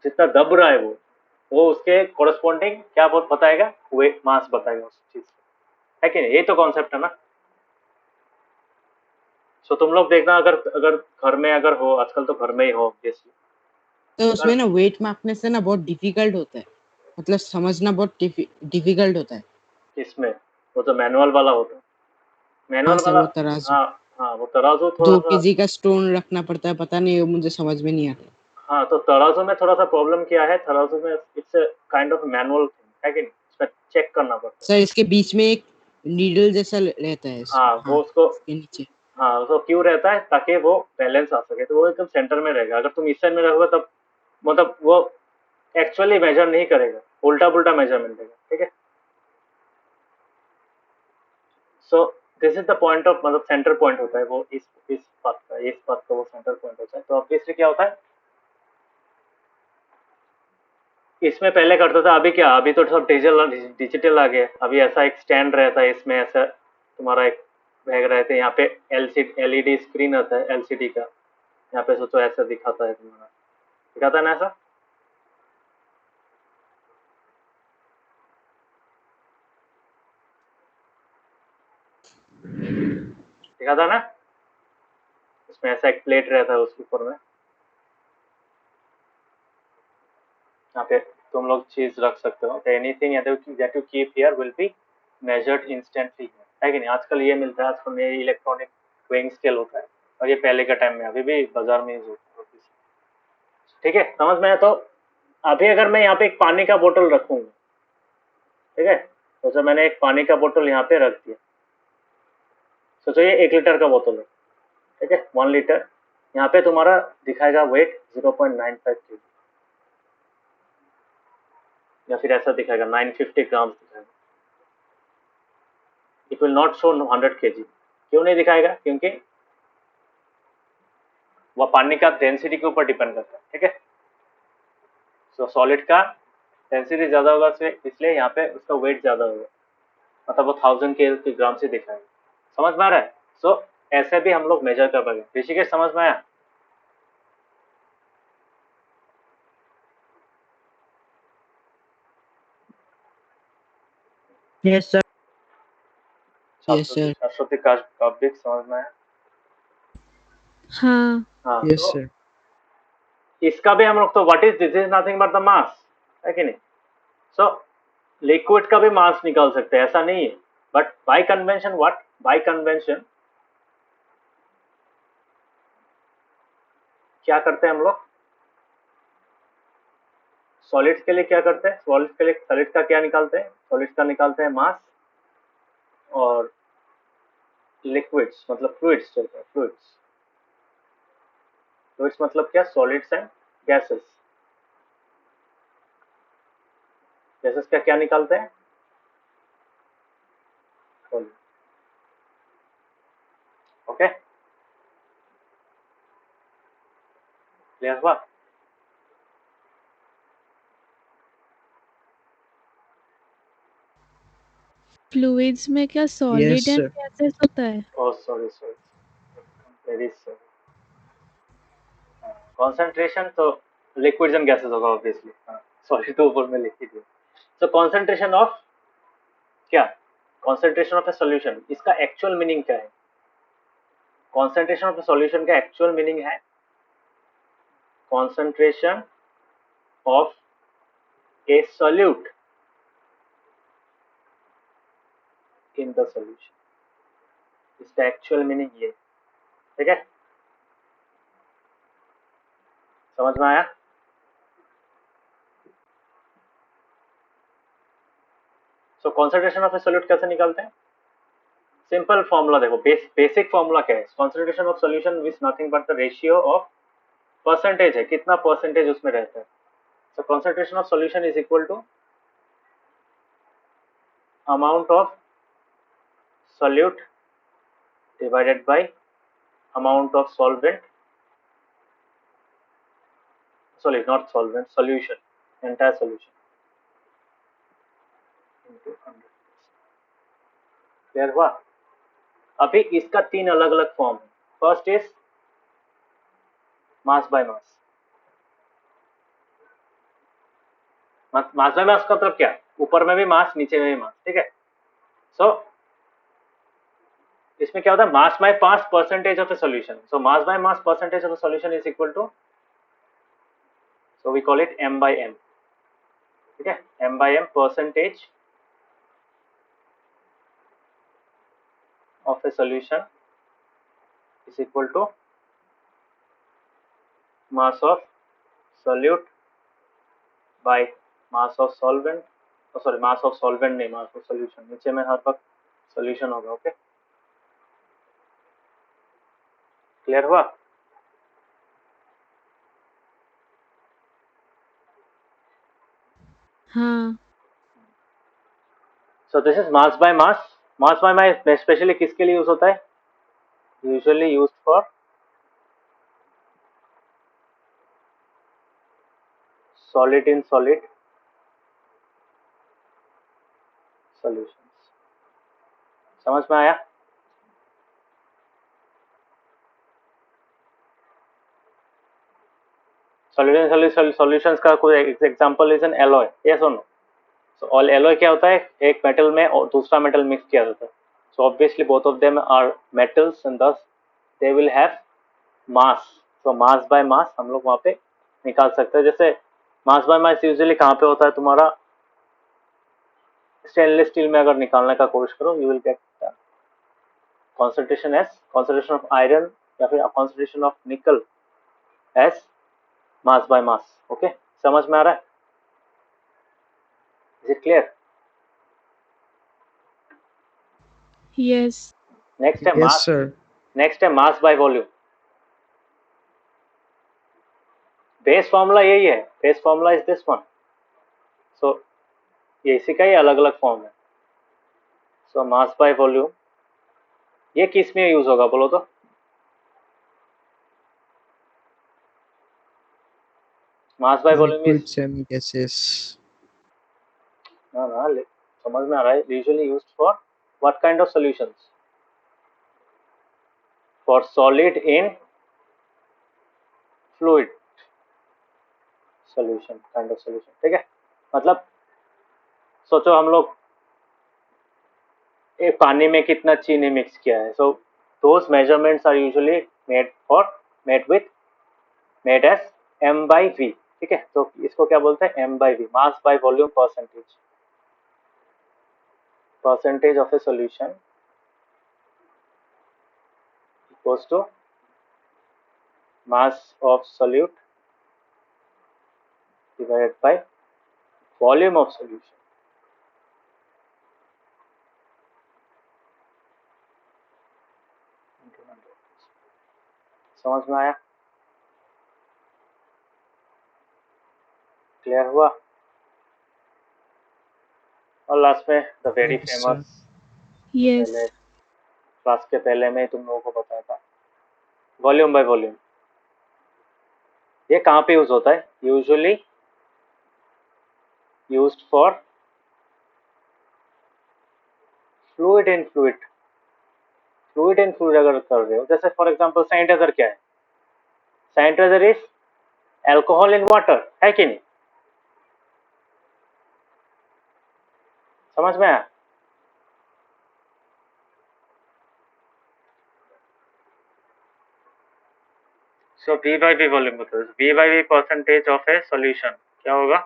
जितना दब रहा है वो उसके कोरस्पॉन्डिंग क्या बताएगा? वेट, मास बताएगा उस चीज, है कि नहीं? ये तो कॉन्सेप्ट है ना. सो तुम लोग देखना, अगर घर में अगर हो, आजकल तो घर में ही हो ऑब्वियसली. तो उसमें ना वेट मापने से ना बहुत डिफिकल्ट होता है, मतलब समझना बहुत डिफिकल्ट होता है. इसमें वो तो मैनुअल वाला होता है. मैनुअल सर, वाला. वो तराजू. हाँ हाँ, वो तराजू 2 थोड़ा सा. केजी का स्टोन रखना पड़ता है, पता नहीं, वो मुझे समझ में नहीं आता. हाँ, तो तराजू में थोड़ा सा प्रॉब्लम क्या है, तराजू में इट्स काइंड ऑफ मैनुअल है कि नहीं? इसमें चेक करना पड़ता है. सर इसके बीच में एक नीडल जैसा रहता है. हाँ, वो उसको, इसके नीचे. हाँ उसको क्यों रहता है? ताकि वो बैलेंस आ सके. तो वो एकदम सेंटर में रहेगा. अगर तुम इस साइड में रहोगे तब मतलब वो एक्चुअली मेजर नहीं करेगा, उल्टा पुल्टा मेजरमेंट देगा. ठीक है, so this is the point of, मतलब सेंटर पॉइंट होता है वो इस बात का, इस बात का वो सेंटर पॉइंट होता है. तो ऑब्वियसली क्या होता है, इसमें पहले करता था, अभी क्या, अभी तो सब डिजिटल आ गया. अभी ऐसा एक स्टैंड रहता है, इसमें ऐसा तुम्हारा एक बैग रहता है, यहाँ पे एलईडी स्क्रीन आता है एलसीडी का. यहाँ पे सोचो ऐसा दिखाता है तुम्हारा, दिखाता है ना ऐसा. दिखाता है ना. इसमें ऐसा एक प्लेट रहता है, उसके ऊपर में यहाँ पे तुम लोग चीज रख सकते हो. Anything that you keep here will be measured instantly, है कि नहीं? आजकल ये मिलता है, आजकल ये इलेक्ट्रॉनिक वेइंग स्केल होता है, और ये पहले के टाइम में अभी भी बाजार में यूज होता है. ठीक है, समझ में है? तो अभी अगर मैं यहाँ पे एक पानी का बोतल रखूंगा, ठीक है, तो मैंने एक पानी का बोतल यहाँ पे रख दिया, सोचो ये 1 लीटर का बोतल है, ठीक है, 1 लीटर, यहाँ पे तुम्हारा दिखाएगा वेट 0.95 kg, या फिर ऐसा दिखाएगा 950 ग्राम दिखाएगा, it will not show 100 kg। क्यों नहीं दिखाएगा? क्योंकि वह पानी का डेंसिटी के ऊपर डिपेंड करता है, ठीक है। सो सॉलिड का डेंसिटी ज्यादा होगा इसलिए यहाँ पे उसका वेट ज्यादा होगा, मतलब वो 1000 ग्राम से दिखाएगा। समझ में आ रहा है? सो ऐसे भी हम लोग मेजर कर पाएंगे। ऋषिकेश समझ में आया? Yes sir. Yes sir. Saraswati Kavyik समझ में आया? हाँ हाँ, यस तो सर। इसका भी हम लोग तो what is this is nothing but the mass, है कि नहीं? सो लिक्विड का भी मास निकाल सकते हैं, ऐसा नहीं है, but by convention what, bye convention क्या करते हैं हम लोग? सॉलिड्स के लिए क्या करते हैं? सॉलिड्स के लिए सॉलिड का क्या निकालते हैं? सॉलिड्स का निकालते हैं मास, और लिक्विड्स मतलब फ्लूइड्स, फ्लूइड्स फ्लूइड्स मतलब क्या? Solids and gases. गैसेस का क्या निकालते हैं? ओके, क्लियर हुआ? फ्लूइड्स में क्या yes solid and sir. Gases होता है? Oh sorry sorry, very sorry. Concentration तो लिक्विड्स एंड गैसेस होगा ऑब्वियसली, सॉरी तो ऊपर में लिख ही दिया। सो कंसंट्रेशन ऑफ क्या? कंसंट्रेशन ऑफ ए सॉल्यूशन, इसका एक्चुअल मीनिंग क्या है? कंसंट्रेशन ऑफ ए सॉल्यूशन का एक्चुअल मीनिंग है concentration of A solute in the solution, इसका एक्चुअल मीनिंग ये, ठीक है, समझ में आया? सो कंसंट्रेशन ऑफ ए सॉल्यूट कैसे निकालते हैं? सिंपल फॉर्मूला देखो, बेसिक फॉर्मूला क्या है? Concentration of solution is nothing but the ratio of percentage, है कितना परसेंटेज उसमें रहता है। So concentration of solution is equal to amount of solute divided by amount of solvent, sorry not solvent, solution, entire solution into 100%। Clear हुआ? अभी इसका 3 अलग अलग फॉर्म है। First is mass by mass. Mass by मास का मतलब क्या? ऊपर में भी मास, नीचे में भी मास, ठीक है। सो इसमें क्या होता है? Mass by mass percentage of a solution. So mass by mass percentage of a solution is equal to, so we call it m by m, ठीक है, m by m percentage of a solution is equal to mass of solute by mass of solvent, oh sorry mass of solvent नहीं, mass of solution, नीचे में हर वक्त solution होगा। Okay, clear हुआ? हाँ सो this is mass by mass. Mass by mass specially किसके लिए use होता है? Usually use for solid in solid solutions। समझ में आया? solid in solid solutions का कोई example is an alloy, yes और नो? सो ऑल एलॉय क्या होता है? एक मेटल में और दूसरा मेटल मिक्स किया जाता है। So obviously both of them are metals and thus they will have mass. So mass by mass हम लोग वहां पे निकाल सकते हैं। जैसे मास बाय मास यूजुअली कहाँ पे होता है तुम्हारा? स्टेनलेस स्टील में अगर निकालने का कोशिश करो, you will get concentration S concentration of iron या फिर कॉन्सेंट्रेशन ऑफ निकल S mass by mass. Okay, समझ में आ रहा है? Is it clear? Yes. Next है Yes, mass. sir. Next है mass by volume. Base formula यही है. Base formula is this one. So ये इसी का ही अलग अलग फॉर्म है. सो मास बाय वॉल्यूम ये किस में यूज होगा बोलो तो. मास by volume is Liquid semi gases. ना समझ में आ रहा है. Usually used for what kind of solutions. For solid in fluid solution kind of solution. ठीक है. मतलब सोचो हम लोग पानी में कितना चीनी मिक्स किया है. So those measurements are usually made as m by v. ठीक है. तो इसको क्या बोलते हैं m by v. Mass by volume percentage of a solution equals to mass of solute divided by volume of solution. समझ में आया? क्लियर हुआ? और लास्ट में the very Yes, sir. Famous Yes. पहले क्लास के पहले में तुम लोगों को बताया था वॉल्यूम बाय वॉल्यूम. ये कहाँ पे यूज होता है? Usually used for fluid in fluid. Fluid in fluid अगर कर रहे हो, जैसे फॉर एग्जांपल सैनिटाइजर क्या है? Sanitizer is alcohol in water, है कि नहीं? समझ में आया? So V by V volume बताओ. V by V percentage of a solution क्या होगा?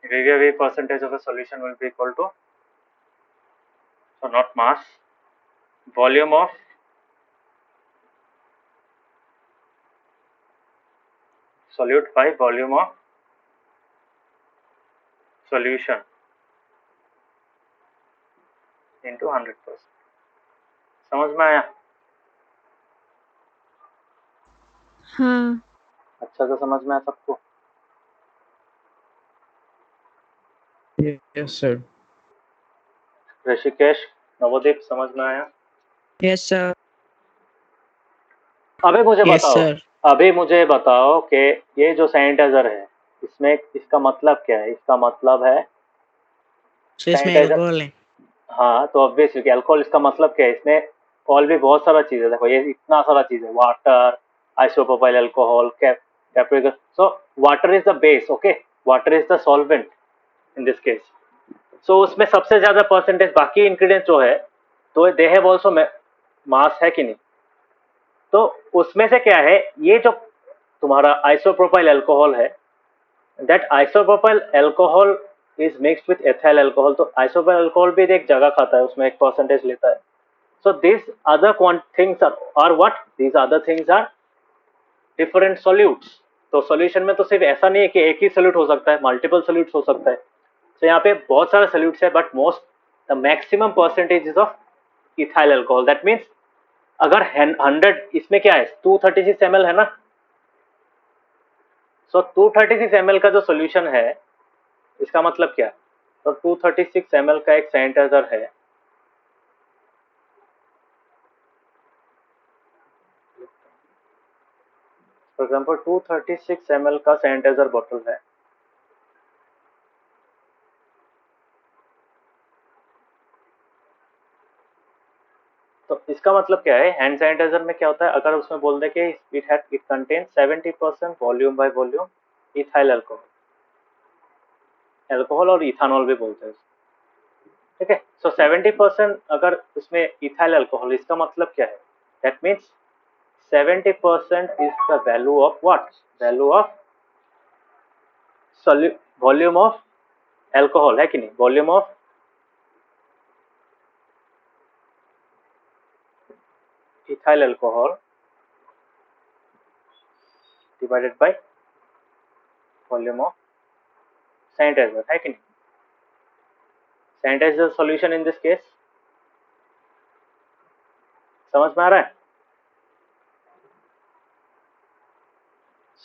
V by V percentage of a solution will be equal to, so not mass, volume of solute by volume of solution into 100%. समझ में आया? हाँ. अच्छा से समझ में आया सबको? Yes, sir. ऋषिकेश, नवोदीप, समझ में आया? Yes, sir. अभी मुझे Yes, बताओ. sir. अभी मुझे बताओ कि ये जो सैनिटाइजर है इसमें इसका मतलब क्या है? इसका मतलब है So इसमें सैनिटाइजर. alcohol है. हाँ, तो ऑब्वियसली अल्कोहल. इसका मतलब क्या है? इसमें और भी बहुत सारा चीज है. देखो ये इतना सारा चीज है. Water, isopropyl alcohol, capric. So water is the base. Okay, water is the solvent in this case. So उसमें सबसे ज्यादा परसेंटेज बाकी इंग्रेडिएंट्स जो है तो दे हैव आल्सो मास, है कि नहीं? तो उसमें से क्या है, ये जो तुम्हारा आइसोप्रोपाइल अल्कोहल है, that isopropyl alcohol is mixed with ethyl alcohol. तो आइसोप्रोपाइल अल्कोहल भी एक जगह खाता है, उसमें एक परसेंटेज लेता है. So these other things are what? These other things are different solutes. तो सॉल्यूशन में तो सिर्फ ऐसा नहीं है कि एक ही सोल्यूट हो सकता है, मल्टीपल सोल्यूट्स हो सकता है. तो यहाँ पे बहुत सारे सोल्यूट्स है, but the maximum percentage is of ethyl alcohol. That means अगर 100, इसमें क्या है 236 ml है ना. सो 236 ml का जो सोल्यूशन है, इसका मतलब क्या है? तो 236 ml का एक सैनिटाइजर है. फॉर एग्जाम्पल 236 ml का सैनिटाइजर बॉटल है. तो इसका मतलब क्या है? हैंड सैनिटाइजर में क्या होता है, अगर उसमें बोल दे कि it contain 70% volume by volume ethyl alcohol. Alcohol और इथानॉल भी बोलते हैं. ठीक है. सो 70% अगर उसमें इथाइल अल्कोहल, इसका मतलब क्या है? That means 70% is the value of what? Value of volume of alcohol, है कि नहीं? Volume of ethyl alcohol divided by volume of sanitiser, है कि नहीं? Sanitizer solution in this case, समझ में आ रहा है?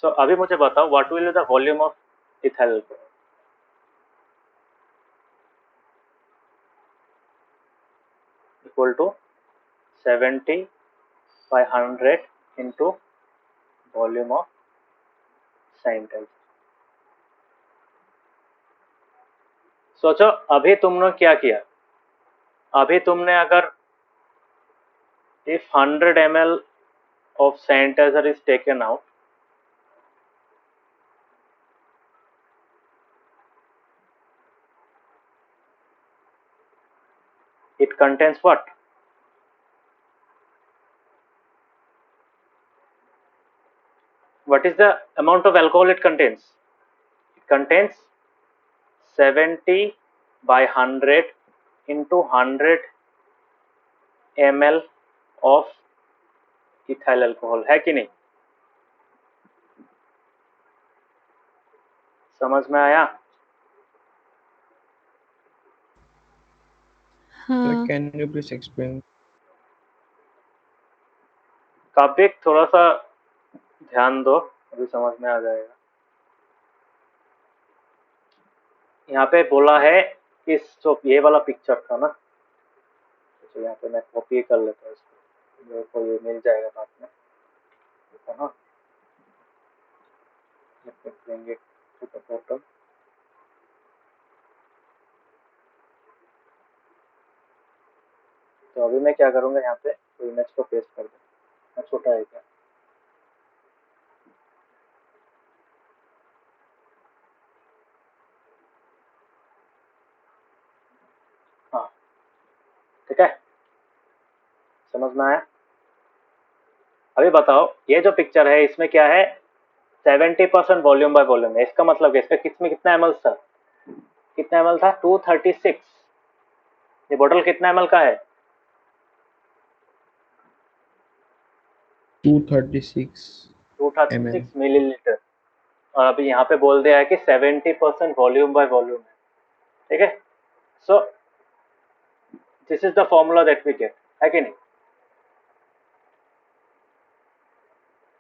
सो अभी मुझे बताओ what will be the volume of ethyl alcohol? Equal to 70/100 into volume of sanitizer. सोचो अभी तुमने क्या किया, अभी तुमने अगर if 100 ml of sanitizer is taken out, it contains what? What is the amount of alcohol it contains? It contains 70/100 into 100 ml of ethyl alcohol, है कि नहीं? समझ में आया? हाँ Can you please explain? काव्य थोड़ा सा ध्यान दो, अभी समझ में आ जाएगा। यहाँ पे बोला है इस जो ये वाला पिक्चर था ना, तो यहाँ पे मैं कॉपी कर लेता हूँ इसको, मेरे को ये मिल जाएगा बाद में, है ना? Let me bring it to the bottom. तो अभी मैं क्या करूँगा, यहाँ पे तो इमेज को पेस्ट कर दूँ, छोटा है क्या? हाँ ठीक है, समझ में आया? अभी बताओ ये जो पिक्चर है इसमें क्या है, 70% वॉल्यूम बाय वॉल्यूम है। इसका मतलब इसका किसमें कितना ml था, कितना ml था? 236। ये बोतल कितना ml का है? 236 236 मिलीलीटर। और अभी यहाँ पे बोल दिया है कि 70% वॉल्यूम बाय वॉल्यूम है, ठीक है? So this is the formula that we get, है कि नहीं?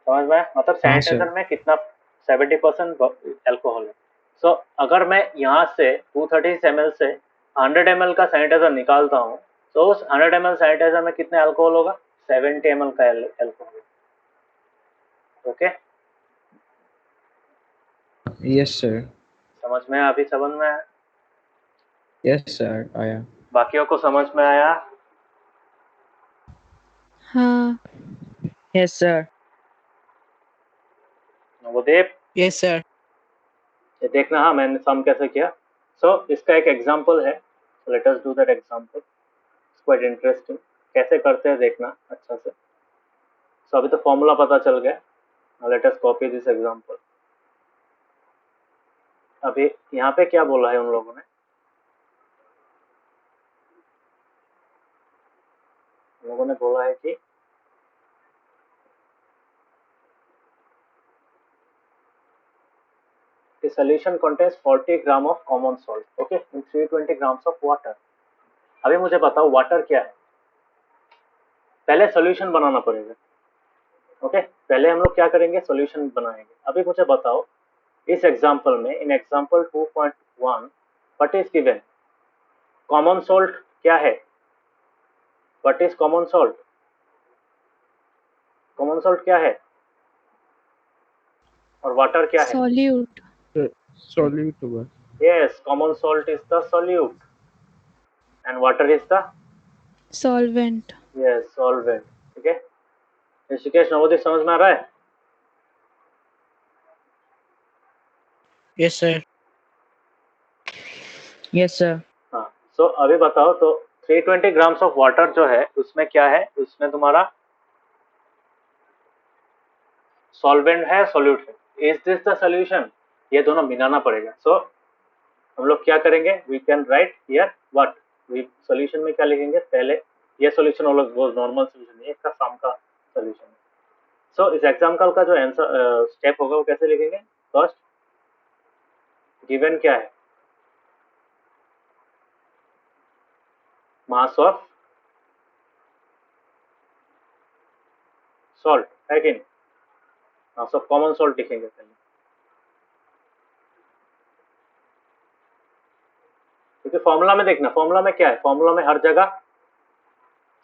समझ में? मतलब सैनिटाइजर में कितना 70% अल्कोहल है। सो अगर मैं यहाँ से 236 ml से 100 ml का सैनिटाइजर निकालता हूँ, तो उस 100 ml सैनिटाइजर में कितने अल्कोहल होगा? 70 ml का अल्कोहल। Okay, Yes sir. समझ में? अभी समझ में आया? Yes sir. आया. बाकियों को समझ में आया? हाँ Yes, sir. नवोदीप, Yes, sir. ये देखना, हाँ मैंने सम कैसे किया। सो इसका एक एग्जांपल है, let us do that example, it's quite interesting. कैसे करते हैं देखना अच्छा से। सो अभी तो फॉर्मूला पता चल गया, let us copy this example. अभी यहाँ पे क्या बोला है उन लोगों ने, उन लोगों ने बोला है कि the solution contains 40 gram of common salt, okay, in 320 grams of water. अभी मुझे बताओ वाटर क्या है, पहले सॉल्यूशन बनाना पड़ेगा। ओके, पहले हम लोग क्या करेंगे, सॉल्यूशन बनाएंगे। अभी मुझे बताओ इस एग्जांपल में, in example 2.1 what is given, common salt क्या है? What is common salt? Common salt क्या है और वाटर क्या है? सॉल्यूट Solute होगा. Yes, common salt is the solute and water is the solvent. Yes solvent, ठीक है? ऋषिकेश, नवोदय समझ में आ रहा है? Yes, sir. Yes, sir. हाँ, सो अभी बताओ तो 320 ग्राम्स ऑफ वाटर जो है उसमें क्या है, उसमें तुम्हारा सॉल्वेंट है, सॉल्यूट है। Is this the solution? ये दोनों मिलाना पड़ेगा। सो हम लोग क्या करेंगे, we can write here what, we solution में क्या लिखेंगे, पहले ये सॉल्यूशन वो नॉर्मल सॉल्यूशन है, इसका सम का सॉल्यूशन है। सो इस एग्जांपल का जो आंसर स्टेप होगा वो कैसे लिखेंगे, फर्स्ट गिवन क्या है, मास ऑफ सॉल्ट है कि नहीं, मास ऑफ कॉमन सॉल्ट लिखेंगे पहले, क्योंकि फॉर्मूला में देखना, फॉर्मूला में क्या है, फॉर्मूला में हर जगह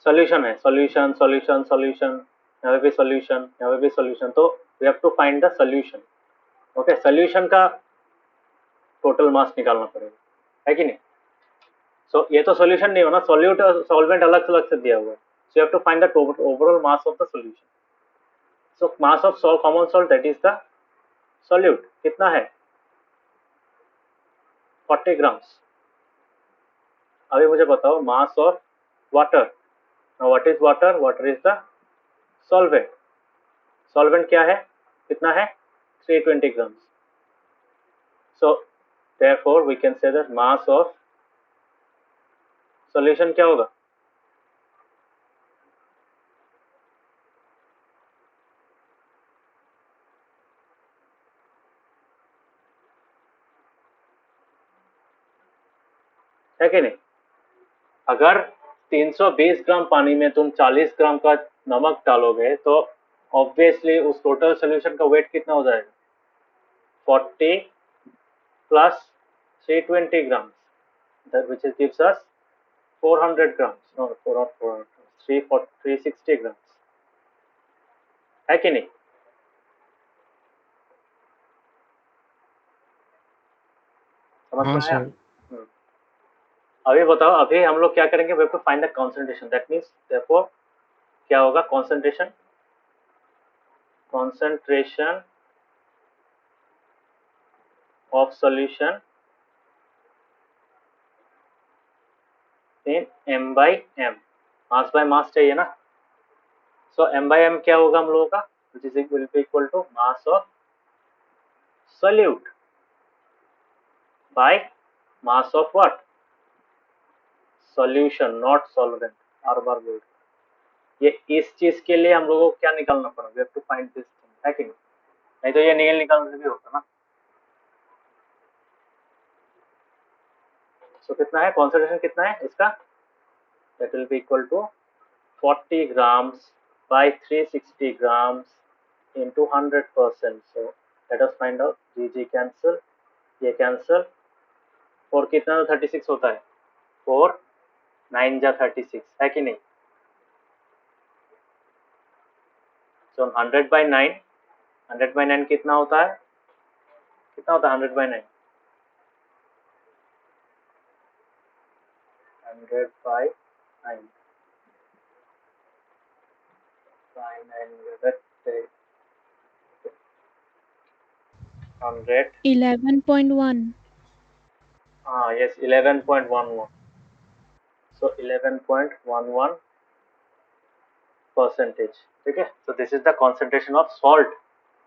सॉल्यूशन है, सॉल्यूशन सॉल्यूशन सॉल्यूशन, यहाँ पे भी सॉल्यूशन, यहाँ पे भी सॉल्यूशन, तो we have to find the solution. Okay, solution का टोटल मास निकालना पड़ेगा, है कि नहीं। सो ये तो सॉल्यूशन नहीं होना, सॉल्यूट और सॉल्वेंट अलग अलग से दिया हुआ है, so you have to find the overall mass of the solution. So mass of salt, common salt, that is the solute, कितना है 40 ग्राम्स। अभी मुझे बताओ mass of water, what is water, water is the solvent, solvent क्या है, कितना है 320 grams. So therefore we can say that mass of solution क्या होगा, है कि नहीं। अगर 320 ग्राम पानी में तुम 40 ग्राम का नमक डालोगे तो ऑब्वियसली उस टोटल सोल्यूशन का वेट कितना हो जाएगा, 40 plus 320 grams, that which gives us 400 grams, no 400, 360 grams, है कि नहीं। समझ में हाँ आया। सर। अभी बताओ, अभी हम लोग क्या करेंगे, we have to find the concentration, that means therefore क्या होगा, concentration, concentration of solution in m by m, mass by mass चाहिए ना। सो m by m क्या होगा हम लोगों का, which is equal to mass of solute by mass of what, solution, not solvent, बार बार बोल, ये इस चीज के लिए हम लोगों को क्या निकालना पड़ा, we have to find this thing, है कि नहीं तो ये निकालने से भी होता ना। सो कितना है कॉन्सेंट्रेशन, कितना है इसका, that will be equal to 40 grams by 360 grams into 100%. So let us find out, G cancel, ये cancel, 4 कितना 36 होता है, 4 9 जा 36, है कि नहीं। So 100 by 9, 100 by 9 कितना होता है, कितना होता है 100 by 9, 100 by 9 by 9, let's say 100, 11.1. yes 11.11, so 11.11 percentage, ठीक है। So this is the concentration of salt.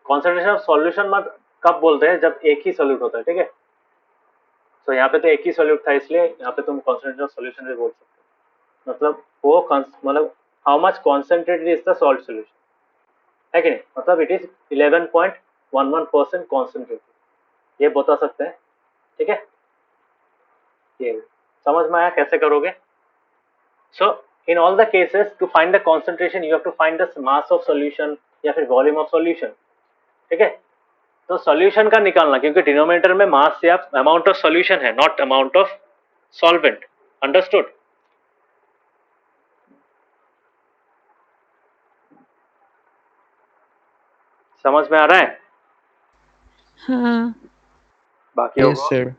Concentration of solution मत कब बोलते हैं, जब एक ही सोल्यूट होता है, ठीक है। सो यहाँ पे तो एक ही सोल्यूट था, इसलिए यहाँ पे तुम कॉन्सेंट्रेशन ऑफ सॉल्यूशन भी बोल सकते हो, मतलब वो मतलब how much concentrated is the salt solution, है कि नहीं, मतलब इट इज 11.11% कॉन्सेंट्रेटेड, ये बता सकते हैं, ठीक है। ये समझ में आया कैसे करोगे। सो in all the cases to find the concentration you have to find the mass of solution या फिर volume of solution, ठीक है। तो solution का निकालना, क्योंकि डिनोमिनेटर में मास या अमाउंट ऑफ सॉल्यूशन है, not amount of solvent, understood. समझ में आ रहा है, हाँ. बाकी Yes होगा। sir.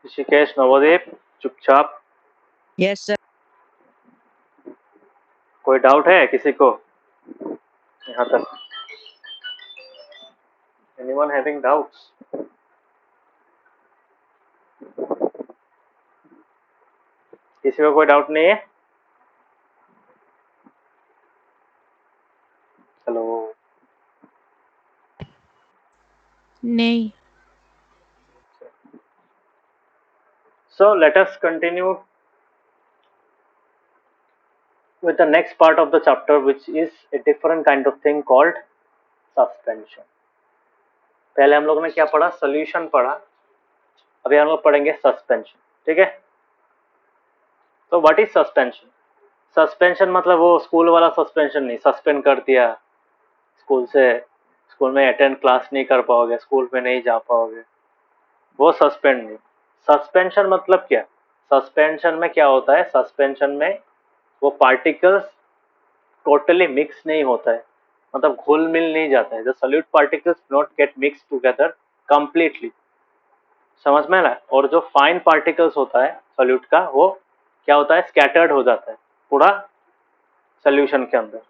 ऋषिकेश, नवोदीप, चुपचाप, Yes, sir. कोई डाउट है किसी को यहाँ तक, एनीवन हैविंग डाउट्स, किसी को कोई डाउट नहीं है, हेलो। नहीं. So let us continue with the next part of the chapter, which is a different kind of thing called suspension. पहले हम लोगों ने क्या पढ़ा, सोल्यूशन पढ़ा, अभी हम लोग पढ़ेंगे सस्पेंशन। ठीक है, तो व्हाट इज सस्पेंशन? सस्पेंशन मतलब वो स्कूल वाला सस्पेंशन नहीं, सस्पेंड कर दिया स्कूल से, स्कूल में अटेंड क्लास नहीं कर पाओगे, स्कूल में नहीं जा पाओगे, वो सस्पेंड नहीं। सस्पेंशन मतलब क्या? सस्पेंशन में क्या होता है, सस्पेंशन में वो पार्टिकल्स टोटली मिक्स नहीं होता है, मतलब घुल मिल नहीं जाता है। The solute particles not gate mix together completely, समझ में ना? और जो फाइन पार्टिकल्स होता है सॉल्यूट का, वो क्या होता है, स्कैटर्ड हो जाता है पूरा सोल्यूशन के अंदर।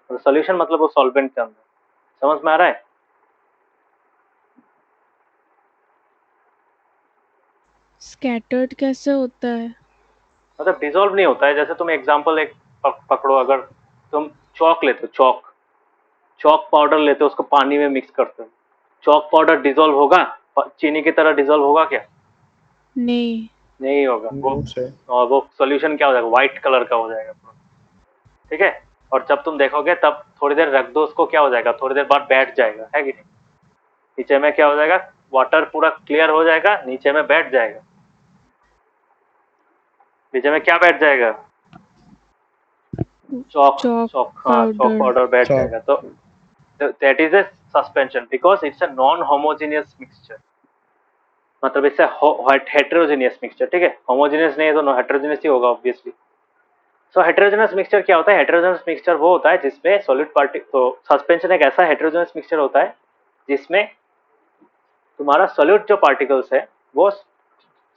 और सोल्यूशन मतलब वो सॉल्वेंट के अंदर, समझ में आ रहा है? स्कैटर्ड कैसे होता है? मतलब डिसॉल्व नहीं होता है। जैसे तुम एग्जांपल एक पकड़ो, अगर तुम चौक लेते हो, चौक पाउडर लेते हो, उसको पानी में मिक्स करते हो, चौक पाउडर डिसॉल्व होगा, चीनी की तरह डिसॉल्व होगा क्या? नहीं। नहीं होगा। No, sir. और वो सॉल्यूशन क्या हो जाएगा, व्हाइट कलर का हो जाएगा पूरा। ठीक है, और जब तुम देखोगे तब थोड़ी देर रख दो उसको, क्या हो जाएगा, थोड़ी देर बाद बैठ जाएगा, है कि नहीं? नीचे में क्या हो जाएगा, वाटर पूरा क्लियर हो जाएगा, नीचे में बैठ जाएगा। नीचे में क्या बैठ जाएगा, चौक चॉक चौक हाँ, चौक पाउडर। पाउडर बैठ Chalk. जाएगा। तो that is a suspension because it's a non homogeneous mixture, मतलब इससे हेटेरोजेनियस मिक्सचर। ठीक है, होमोजेनियस नहीं है तो हेटेरोजेनियस ही होगा ऑब्वियसली। सो हेटेरोजेनियस मिक्सचर क्या होता है? हेटेरोजेनियस मिक्सचर वो होता है जिसमें सॉलिड पार्टिकल, तो सस्पेंशन एक ऐसा हेटेरोजेनियस मिक्सचर होता है जिसमें तुम्हारा सॉलिड जो पार्टिकल्स है वो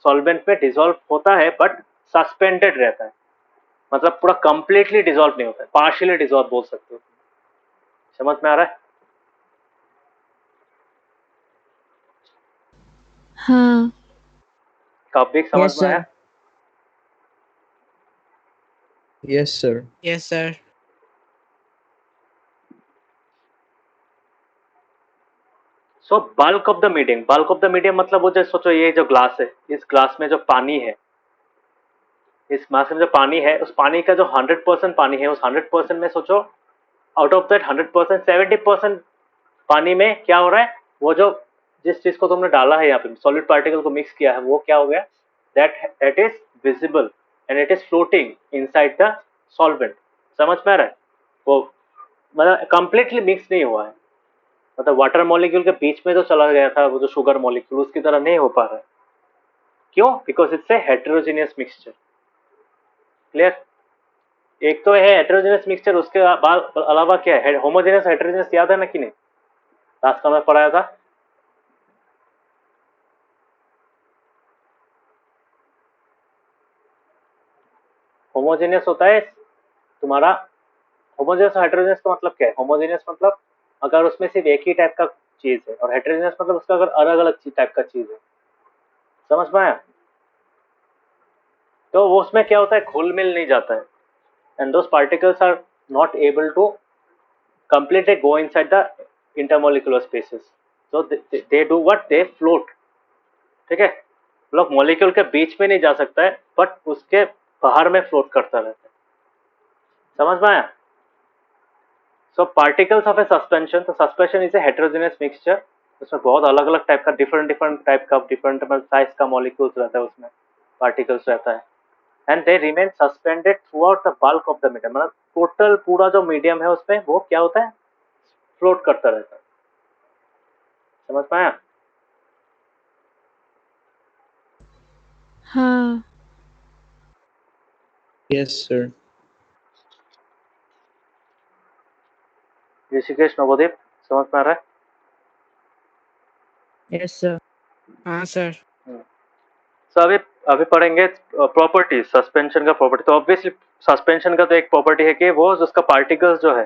सॉल्वेंट में डिसॉल्व होता है बट सस्पेंडेड रहता है, मतलब पूरा कंप्लीटली डिसॉल्व नहीं होता है, पार्शियली डिसॉल्व बोल सकते हो। समझ में आ रहा है? हाँ। टॉपिक समझ Yes, में आया? sir. Yes, sir. Yes, sir. So bulk of the medium, bulk of the medium मतलब वो जो सोचो, ये जो ग्लास है, इस ग्लास में जो पानी है, इस ग्लास में जो पानी है, उस पानी का जो 100% पानी है, उस 100% में सोचो आउट ऑफ दैट 100% 70% पानी में क्या हो रहा है, वो जो जिस चीज को तुमने डाला है यहाँ पे, सॉलिड पार्टिकल को मिक्स किया है, वो क्या हो गया, that is visible and it is floating inside the solvent. समझ में आ रहा है? वो मतलब कंप्लीटली मिक्स नहीं हुआ है, मतलब वाटर मॉलिक्यूल के बीच में जो चला गया था वो जो शुगर मॉलिक्यूल, उसकी तरह नहीं हो पा रहा है। क्यों? Because it's a heterogeneous mixture. Clear? एक तो है हेटेरोजेनियस मिक्सचर, उसके बाद अलावा क्या है, होमोजेनियस हेटेरोजेनियस, याद है ना कि नहीं, लास्ट में पढ़ाया था। होमोजेनियस होता है तुम्हारा, होमोजेनियस हेटेरोजेनियस का मतलब क्या है? होमोजेनियस मतलब अगर उसमें सिर्फ एक ही टाइप का चीज है, और हेटेरोजेनियस मतलब उसका अगर अलग अलग टाइप का चीज है। समझ में आया? तो वो उसमें क्या होता है, घुल मिल नहीं जाता है, and those particles are not able to completely go inside the intermolecular spaces, so they do what, they float। ठीक है, लोग मॉलिक्यूल के बीच में नहीं जा सकता है बट उसके बाहर में फ्लोट करता रहता है। समझ में आया? सो पार्टिकल्स ऑफ ए सस्पेंशन, तो suspension is a heterogeneous mixture, उसमें बहुत अलग अलग टाइप का, डिफरेंट टाइप का, डिफरेंट साइज का मॉलिक्यूल्स रहता है, उसमें पार्टिकल्स रहता है, and they remain suspended through out the bulk of the medium, मतलब टोटल पूरा जो मीडियम है उसमें वो क्या होता है, फ्लोट करता रहता है। समझ में आया? हाँ। Yes, sir. ऋषिकेश, नवोदीप, समझ में आ रहा है? Yes, sir. हाँ, sir. सो अभी अभी पढ़ेंगे प्रॉपर्टीज, सस्पेंशन का प्रॉपर्टी। तो ऑब्वियसली सस्पेंशन का तो एक प्रॉपर्टी है कि वो उसका पार्टिकल्स जो है,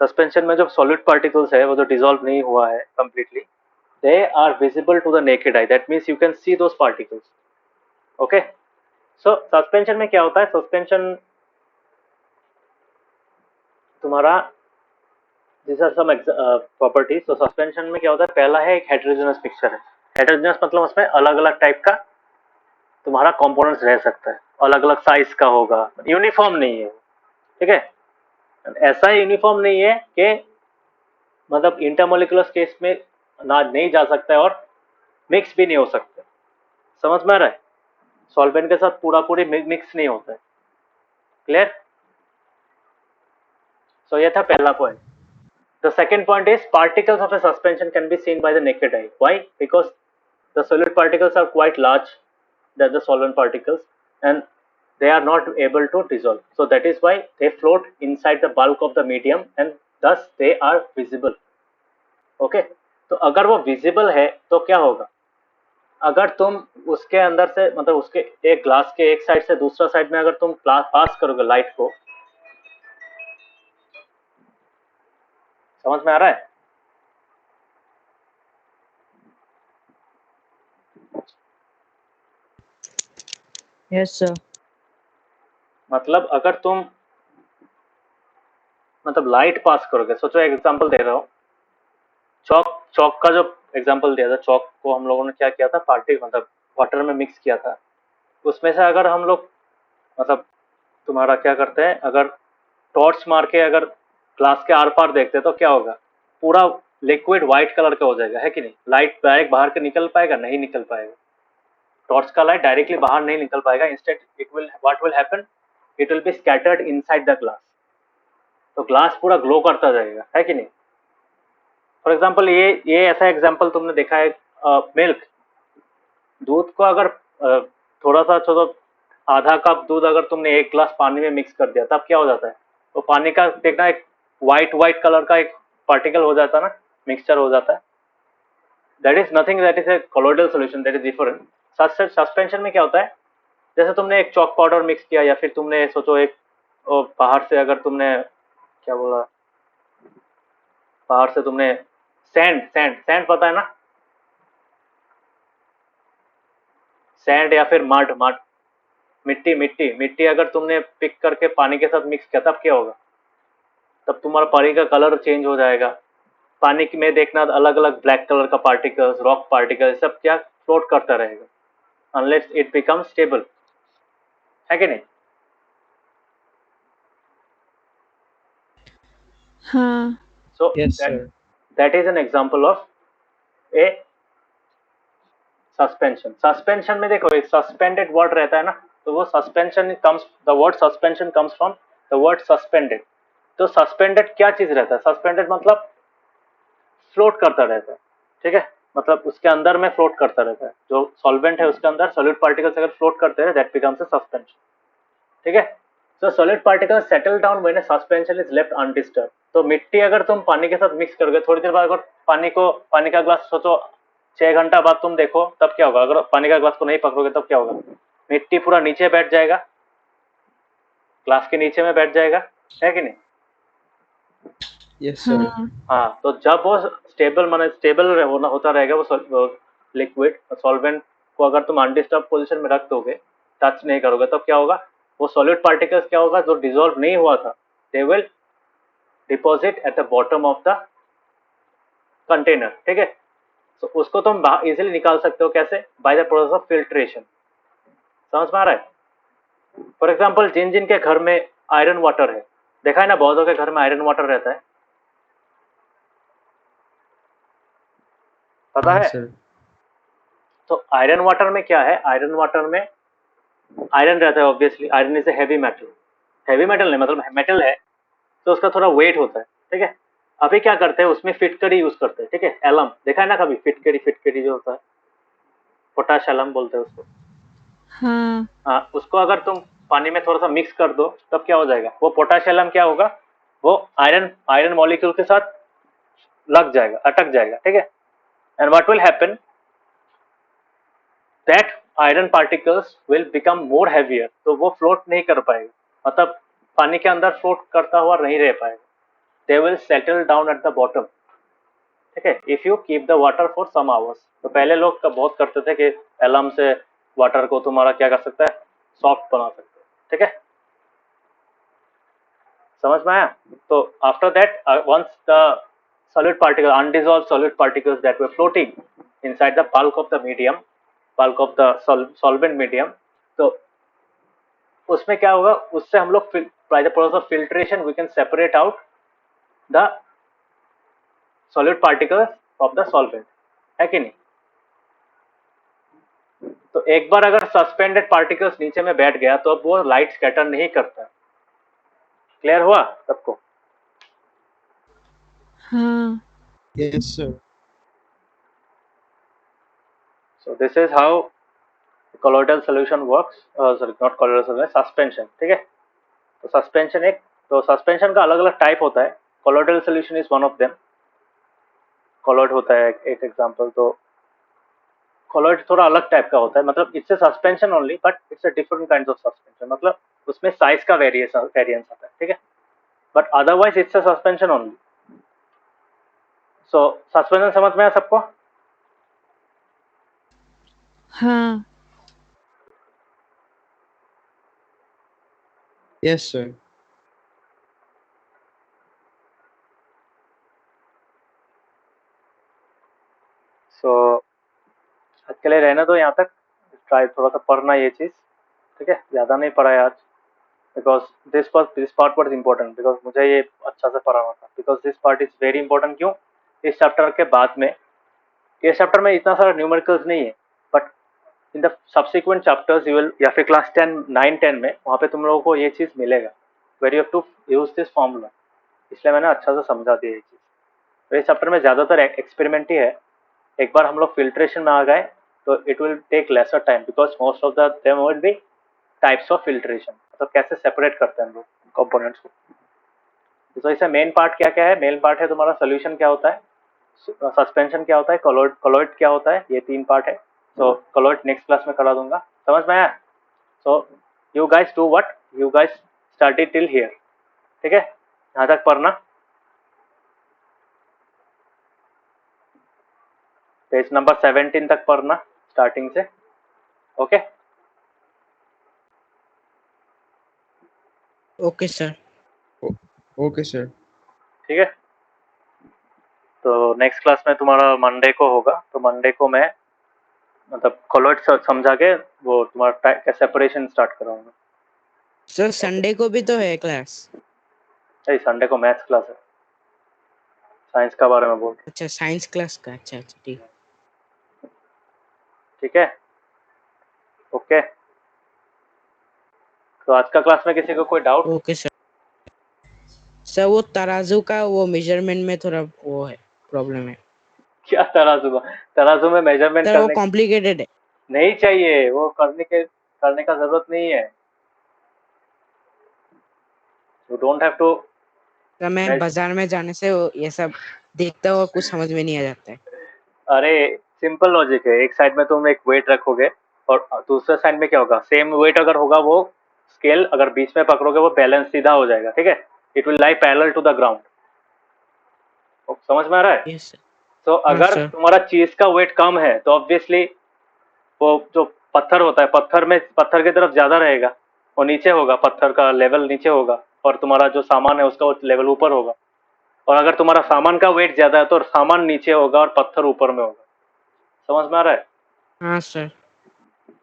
सस्पेंशन में जो सॉलिड पार्टिकल्स है वो जो डिसॉल्व नहीं हुआ है completely, they are visible to the naked eye, that means you can see those particles. Okay, so suspension में क्या होता है, सस्पेंशन तुम्हारा, दिस आर सम प्रॉपर्टीज। तो सस्पेंशन में क्या होता है, पहला है एक हेटेरोजेनस मिक्सचर है। हेटेरोजेनस मतलब उसमें अलग अलग टाइप का तुम्हारा कंपोनेंट्स रह सकता है, अलग अलग साइज का होगा, यूनिफॉर्म नहीं है। ठीक है, ऐसा यूनिफॉर्म नहीं है कि मतलब इंटरमोलिकुलर केस में ना नहीं जा सकता है और मिक्स भी नहीं हो सकता। समझ में आ रहा है? सॉल्वेंट के साथ पूरा पूरी मिक्स नहीं होता है। क्लियर? सो ये था पहला point. The second point is particles of a suspension can be seen by the naked eye. Why? Because the solid particles are quite large than the solvent particles and they are not able to dissolve. So that is why they float inside the bulk of the medium and thus they are visible. Okay? तो अगर वो visible है तो क्या होगा? अगर तुम उसके अंदर से मतलब उसके एक ग्लास के एक साइड से दूसरा साइड में अगर तुम पास करोगे लाइट को, समझ में आ रहा है? Yes, sir. मतलब अगर तुम मतलब लाइट पास करोगे, सोचो एक एग्जांपल दे रहा हूँ, चौक का जो एग्जांपल दिया था, चौक को हम लोगों ने क्या किया था, पार्टी मतलब वाटर में मिक्स किया था। उसमें से अगर हम लोग मतलब तुम्हारा क्या करते हैं, अगर टॉर्च मार के अगर ग्लास के आर पार देखते हैं तो क्या होगा, पूरा लिक्विड व्हाइट कलर का हो जाएगा, है कि नहीं? लाइट डायरेक्ट बाहर के निकल पाएगा? नहीं निकल पाएगा। टॉर्च का लाइट डायरेक्टली बाहर नहीं निकल पाएगा, instead it will what will happen, it will B scattered inside the glass. तो ग्लास पूरा ग्लो करता जाएगा, है कि नहीं? फॉर एग्जाम्पल ये ऐसा एग्जाम्पल तुमने देखा है, मिल्क, दूध को अगर थोड़ा सा छोड़ो, आधा कप दूध अगर तुमने एक ग्लास पानी में मिक्स कर दिया तब क्या हो जाता है? तो पानी का देखना एक व्हाइट कलर का एक पार्टिकल हो जाता है ना, मिक्सचर हो जाता है। That is nothing, that is a colloidal solution, that is different. Suspension में क्या होता है, जैसे तुमने एक चॉक पाउडर मिक्स किया या फिर तुमने सोचो एक बाहर से अगर तुमने क्या बोला, बाहर से तुमने सैंड पता है ना, सैंड या फिर मड मिट्टी अगर तुमने पिक करके पानी के साथ मिक्स किया तब क्या होगा? तब तुम्हारा पानी का कलर चेंज हो जाएगा। पानी में देखना अलग अलग ब्लैक कलर का पार्टिकल्स, रॉक पार्टिकल्स सब क्या फ्लोट करता रहेगा, अनलेस इट बिकम स्टेबल, है कि नहीं? हाँ। सो Yes, sir. That is an example of A suspension में देखो एक सस्पेंडेड वर्ड रहता है ना, तो वो suspension comes, the word suspension comes from the word suspended. तो सस्पेंडेड क्या चीज रहता है? सस्पेंडेड मतलब फ्लोट करता रहता है, ठीक है? मतलब उसके अंदर में फ्लोट करता रहता है, जो सॉल्वेंट है उसके अंदर सॉलिड पार्टिकल्स अगर फ्लोट करते हैं दैट बिकम्स अ सस्पेंशन, ठीक है? So solid particles settle down when a suspension is left undisturb. तो मिट्टी अगर तुम पानी के साथ मिक्स करोगे, थोड़ी देर बाद अगर पानी का ग्लास सोचो 6 घंटा बाद तुम देखो तब क्या होगा? अगर पानी का ग्लास को नहीं पकड़ोगे तब क्या होगा? मिट्टी पूरा नीचे बैठ जाएगा, ग्लास के नीचे में बैठ जाएगा, है कि नहीं? Yes, sir. हाँ। हाँ, तो जब वो स्टेबल होता रहेगा वो लिक्विड सॉल्वेंट को अगर तुम अनडिस्टर्ब पोजीशन में रख दोगे, टच नहीं करोगे, तब क्या होगा? वो सॉलिड पार्टिकल्स क्या होगा, जो डिसॉल्व नहीं हुआ था, they will deposit eight the bottom of the container, ठीक है? तो उसको तुम इजिली निकाल सकते हो, कैसे? By the process of filtration. समझ में आ रहा है? फॉर एग्जाम्पल जिन के घर में आयरन वाटर है, देखा है ना, बहुतों के घर में आयरन वाटर रहता है, पता हाँ, है? sir. तो आयरन वाटर में क्या है, आयरन वाटर में आयरन रहता है, obviously iron is a heavy metal, heavy metal नहीं मतलब मेटल है, तो उसका थोड़ा वेट होता है, ठीक है? अभी क्या करते हैं, उसमें फिटकरी यूज करते हैं, ठीक है? एलम देखा है ना कभी? फिटकरी जो होता है, पोटाश एलम बोलते हैं उसको। हाँ। हाँ, उसको अगर तुम पानी में थोड़ा सा मिक्स कर दो तब क्या हो जाएगा? वो पोटाश एलम क्या होगा, वो आयरन मॉलिक्यूल के साथ लग जाएगा, अटक जाएगा, ठीक है? And what will happen, that iron particles will become more heavier, तो वो फ्लोट नहीं कर पाएगा, मतलब पानी के अंदर फ्लोट करता हुआ नहीं रह पाएगा, they will settle down at the bottom, ठीक है? If you keep the water for some hours. तो पहले लोग बहुत करते थे कि एलम से वाटर को तुम्हारा क्या कर सकता है, सॉफ्ट बना सकते हैं, ठीक है? समझ में आया? तो after that once the solid particle, undissolved solid particles that were floating inside the bulk of the medium, bulk of the solvent medium, तो उसमें क्या होगा, उससे हम लोग by the process of filtration we can separate out the solid particles of the solvent, है कि नहीं? तो एक बार अगर सस्पेंडेड पार्टिकल्स नीचे में बैठ गया तो अब वो लाइट स्कैटर नहीं करता। क्लियर हुआ सबको? हाँ Yes, sir. So this is how colloidal solution works, sorry not colloidal solution, suspension. ठीक है, तो सस्पेंशन तो सस्पेंशन का अलग अलग टाइप होता है। colloidal solution is one of them. colloid होता है एक एग्जांपल। तो colloid थोड़ा अलग टाइप का होता है, मतलब it's a suspension only but it's a different kind of suspension, मतलब उसमें साइज का वेरिएंस आता है। ठीक है, but otherwise it's a suspension only. So suspension समझ में आया सबको? हाँ Yes, sir. सो आज के लिए रहने दो यहाँ तक। ट्राई थोड़ा सा पढ़ना ये चीज, ठीक है? ज्यादा नहीं पढ़ा है आज, because this part was important, because मुझे ये अच्छा से पढ़ाना था, because this part is very important. क्यों? इस चैप्टर के बाद में, ये चैप्टर में इतना सारा न्यूमेरिकल्स नहीं है, but in the subsequent chapters you will, या फिर क्लास 10 9 10 में वहाँ पे तुम लोगों को ये चीज मिलेगा, where you have to use this formula. इसलिए मैंने अच्छा से समझा दिया ये चीज। तो इस चैप्टर में ज्यादातर एक्सपेरिमेंट ही है। एक बार हम लोग फिल्ट्रेशन में आ गए तो it will take lesser time, because most of the them will be types of filtration, मतलब कैसे सेपरेट करते हैं हम लोग कंपोनेंट्स को। तो इसका मेन पार्ट क्या क्या है? मेन पार्ट है तुम्हारा सोल्यूशन क्या होता है, सस्पेंशन क्या होता है, कॉलोइड क्या होता है, ये तीन पार्ट है। सो कॉलोइड नेक्स्ट क्लास में करा दूंगा, समझ में आया? So you guys do what you guys study till here, ठीक है? यहाँ तक पढ़ना, पेज नंबर 17 तक पढ़ना स्टार्टिंग से, okay? Okay sir. Okay, sir. ठीक है, तो नेक्स्ट क्लास में तुम्हारा मंडे को होगा, तो मंडे को मैं मतलब कॉलोइड समझा के वो तुम्हारा सेपरेशन स्टार्ट कराऊंगा। सर संडे को भी तो है क्लास। संडे को मैथ्स क्लास है, साइंस का बारे में बोल, अच्छा साइंस क्लास का, अच्छा अच्छा ठीक। ठीक है? ओके, तो आज का क्लास में किसी को कोई डाउट? Okay sir. सर वो तराजू का वो मेजरमेंट में थोड़ा वो है, प्रॉब्लम है। क्या तराजू में मेजरमेंट सर वो करने कॉम्प्लिकेटेड है। नहीं चाहिए, वो करने का जरूरत नहीं है। You don't have to. Sir मैं बाजार में जाने से ये सब देखता हुआ कुछ समझ में नहीं आ जाता है। अरे सिंपल लॉजिक है, एक साइड में तुम एक वेट रखोगे और दूसरे साइड में क्या होगा, सेम वेट अगर होगा वो स्केल अगर बीच में पकड़ोगे वो बैलेंस सीधा हो जाएगा, ठीक है? It will lie parallel to the ground. समझ में आ रहा है? Yes sir. तो हाँ अगर सर। तुम्हारा चीज का वेट कम है तो ऑब्वियसली वो जो पत्थर होता है, पत्थर की तरफ ज्यादा रहेगा, वो नीचे होगा, पत्थर का लेवल नीचे होगा, और तुम्हारा जो सामान है उसका लेवल ऊपर होगा। और अगर तुम्हारा सामान का वेट ज्यादा है तो सामान नीचे होगा और पत्थर ऊपर में होगा। समझ में आ रहा है? हाँ सर।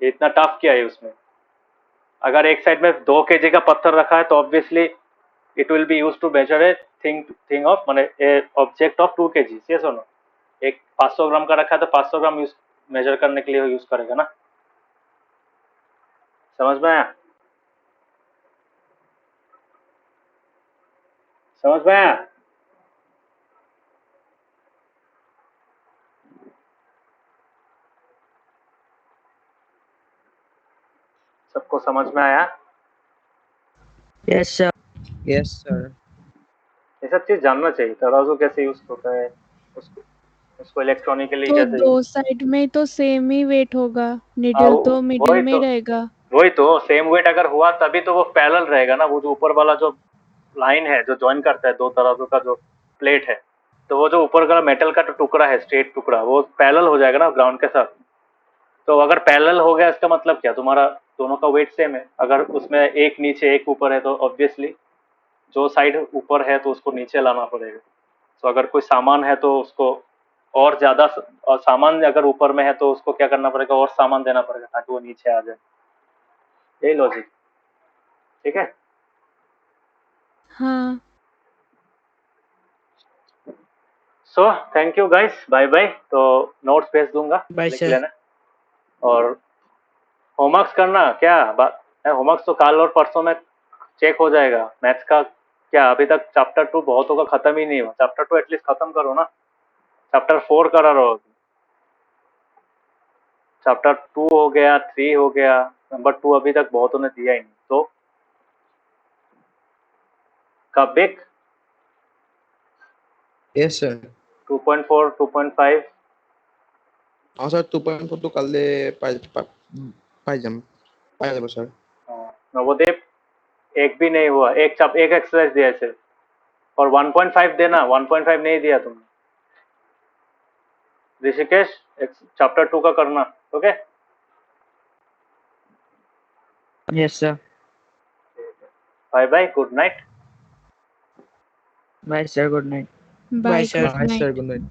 ये इतना टफ क्या है उसमें? अगर एक साइड में 2 kg का पत्थर रखा है तो obviously it will be use to measure a thing of माने a object of 2 kg, yes और नो? एक 500 ग्राम का रखा है तो 500 ग्राम यूज मेजर करने के लिए यूज करेगा ना। समझ में आया? समझ में आया? सबको समझ में आया? Yes sir. Yes, sir. ये सब चीज जानना चाहिए, तराजू कैसे यूज होता है, उसको इलेक्ट्रॉनिकली तो कैसे दो यूज। साइड में तो सेम ही वेट होगा, हाँ, निडल तो मिडिल में ही रहेगा। वही तो सेम वेट अगर हुआ तभी तो वो पैरेलल रहेगा ना। वो जो ऊपर वाला जो लाइन है जो ज्वाइन करता है दो तराजू का जो प्लेट है, तो वो जो ऊपर का मेटल का टुकड़ा है, स्ट्रेट टुकड़ा, वो पैरेलल हो जाएगा ना ग्राउंड के साथ। तो अगर पैरेलल हो गया इसका मतलब क्या, तुम्हारा दोनों का वेट सेम है। अगर उसमें एक नीचे एक ऊपर है तो ऑब्वियसली जो साइड ऊपर है तो उसको नीचे लाना पड़ेगा। तो अगर कोई सामान है तो उसको और ज्यादा, और सामान अगर ऊपर में है तो उसको क्या करना पड़ेगा, और सामान देना पड़ेगा ताकि वो नीचे आ जाए। यही लॉजिक, ठीक है? हाँ so thank you guys, bye bye. तो नोट्स भेज दूंगा, Bye, लिख sir. लेना। और होमवर्क करना क्या होमवर्क तो कल और परसों में चेक हो जाएगा। मैथ्स का क्या अभी तक चैप्टर 2 बहुत होगा, खत्म ही नहीं हुआ। चैप्टर 2 एटलीस्ट खत्म करो ना। चैप्टर 4 करा रहो। चैप्टर 2 हो गया, 3 हो गया, नंबर 2 अभी तक बहुतों ने दिया ही नहीं। तो कबिक Yes, sir. 2.4 2.5 sir, 2.4 तो कल ले पाई जाबो सर। नवोदय एक भी नहीं हुआ। एक एक्सरसाइज दिया है सिर्फ, और 1.5 देना। 1.5 नहीं दिया तुमने। ऋषिकेश चैप्टर 2 का करना। Okay, Yes, sir. Bye bye, good night. Bye, sir. Good night. Bye, Bye, sir. good Bye, sir. night. Good night.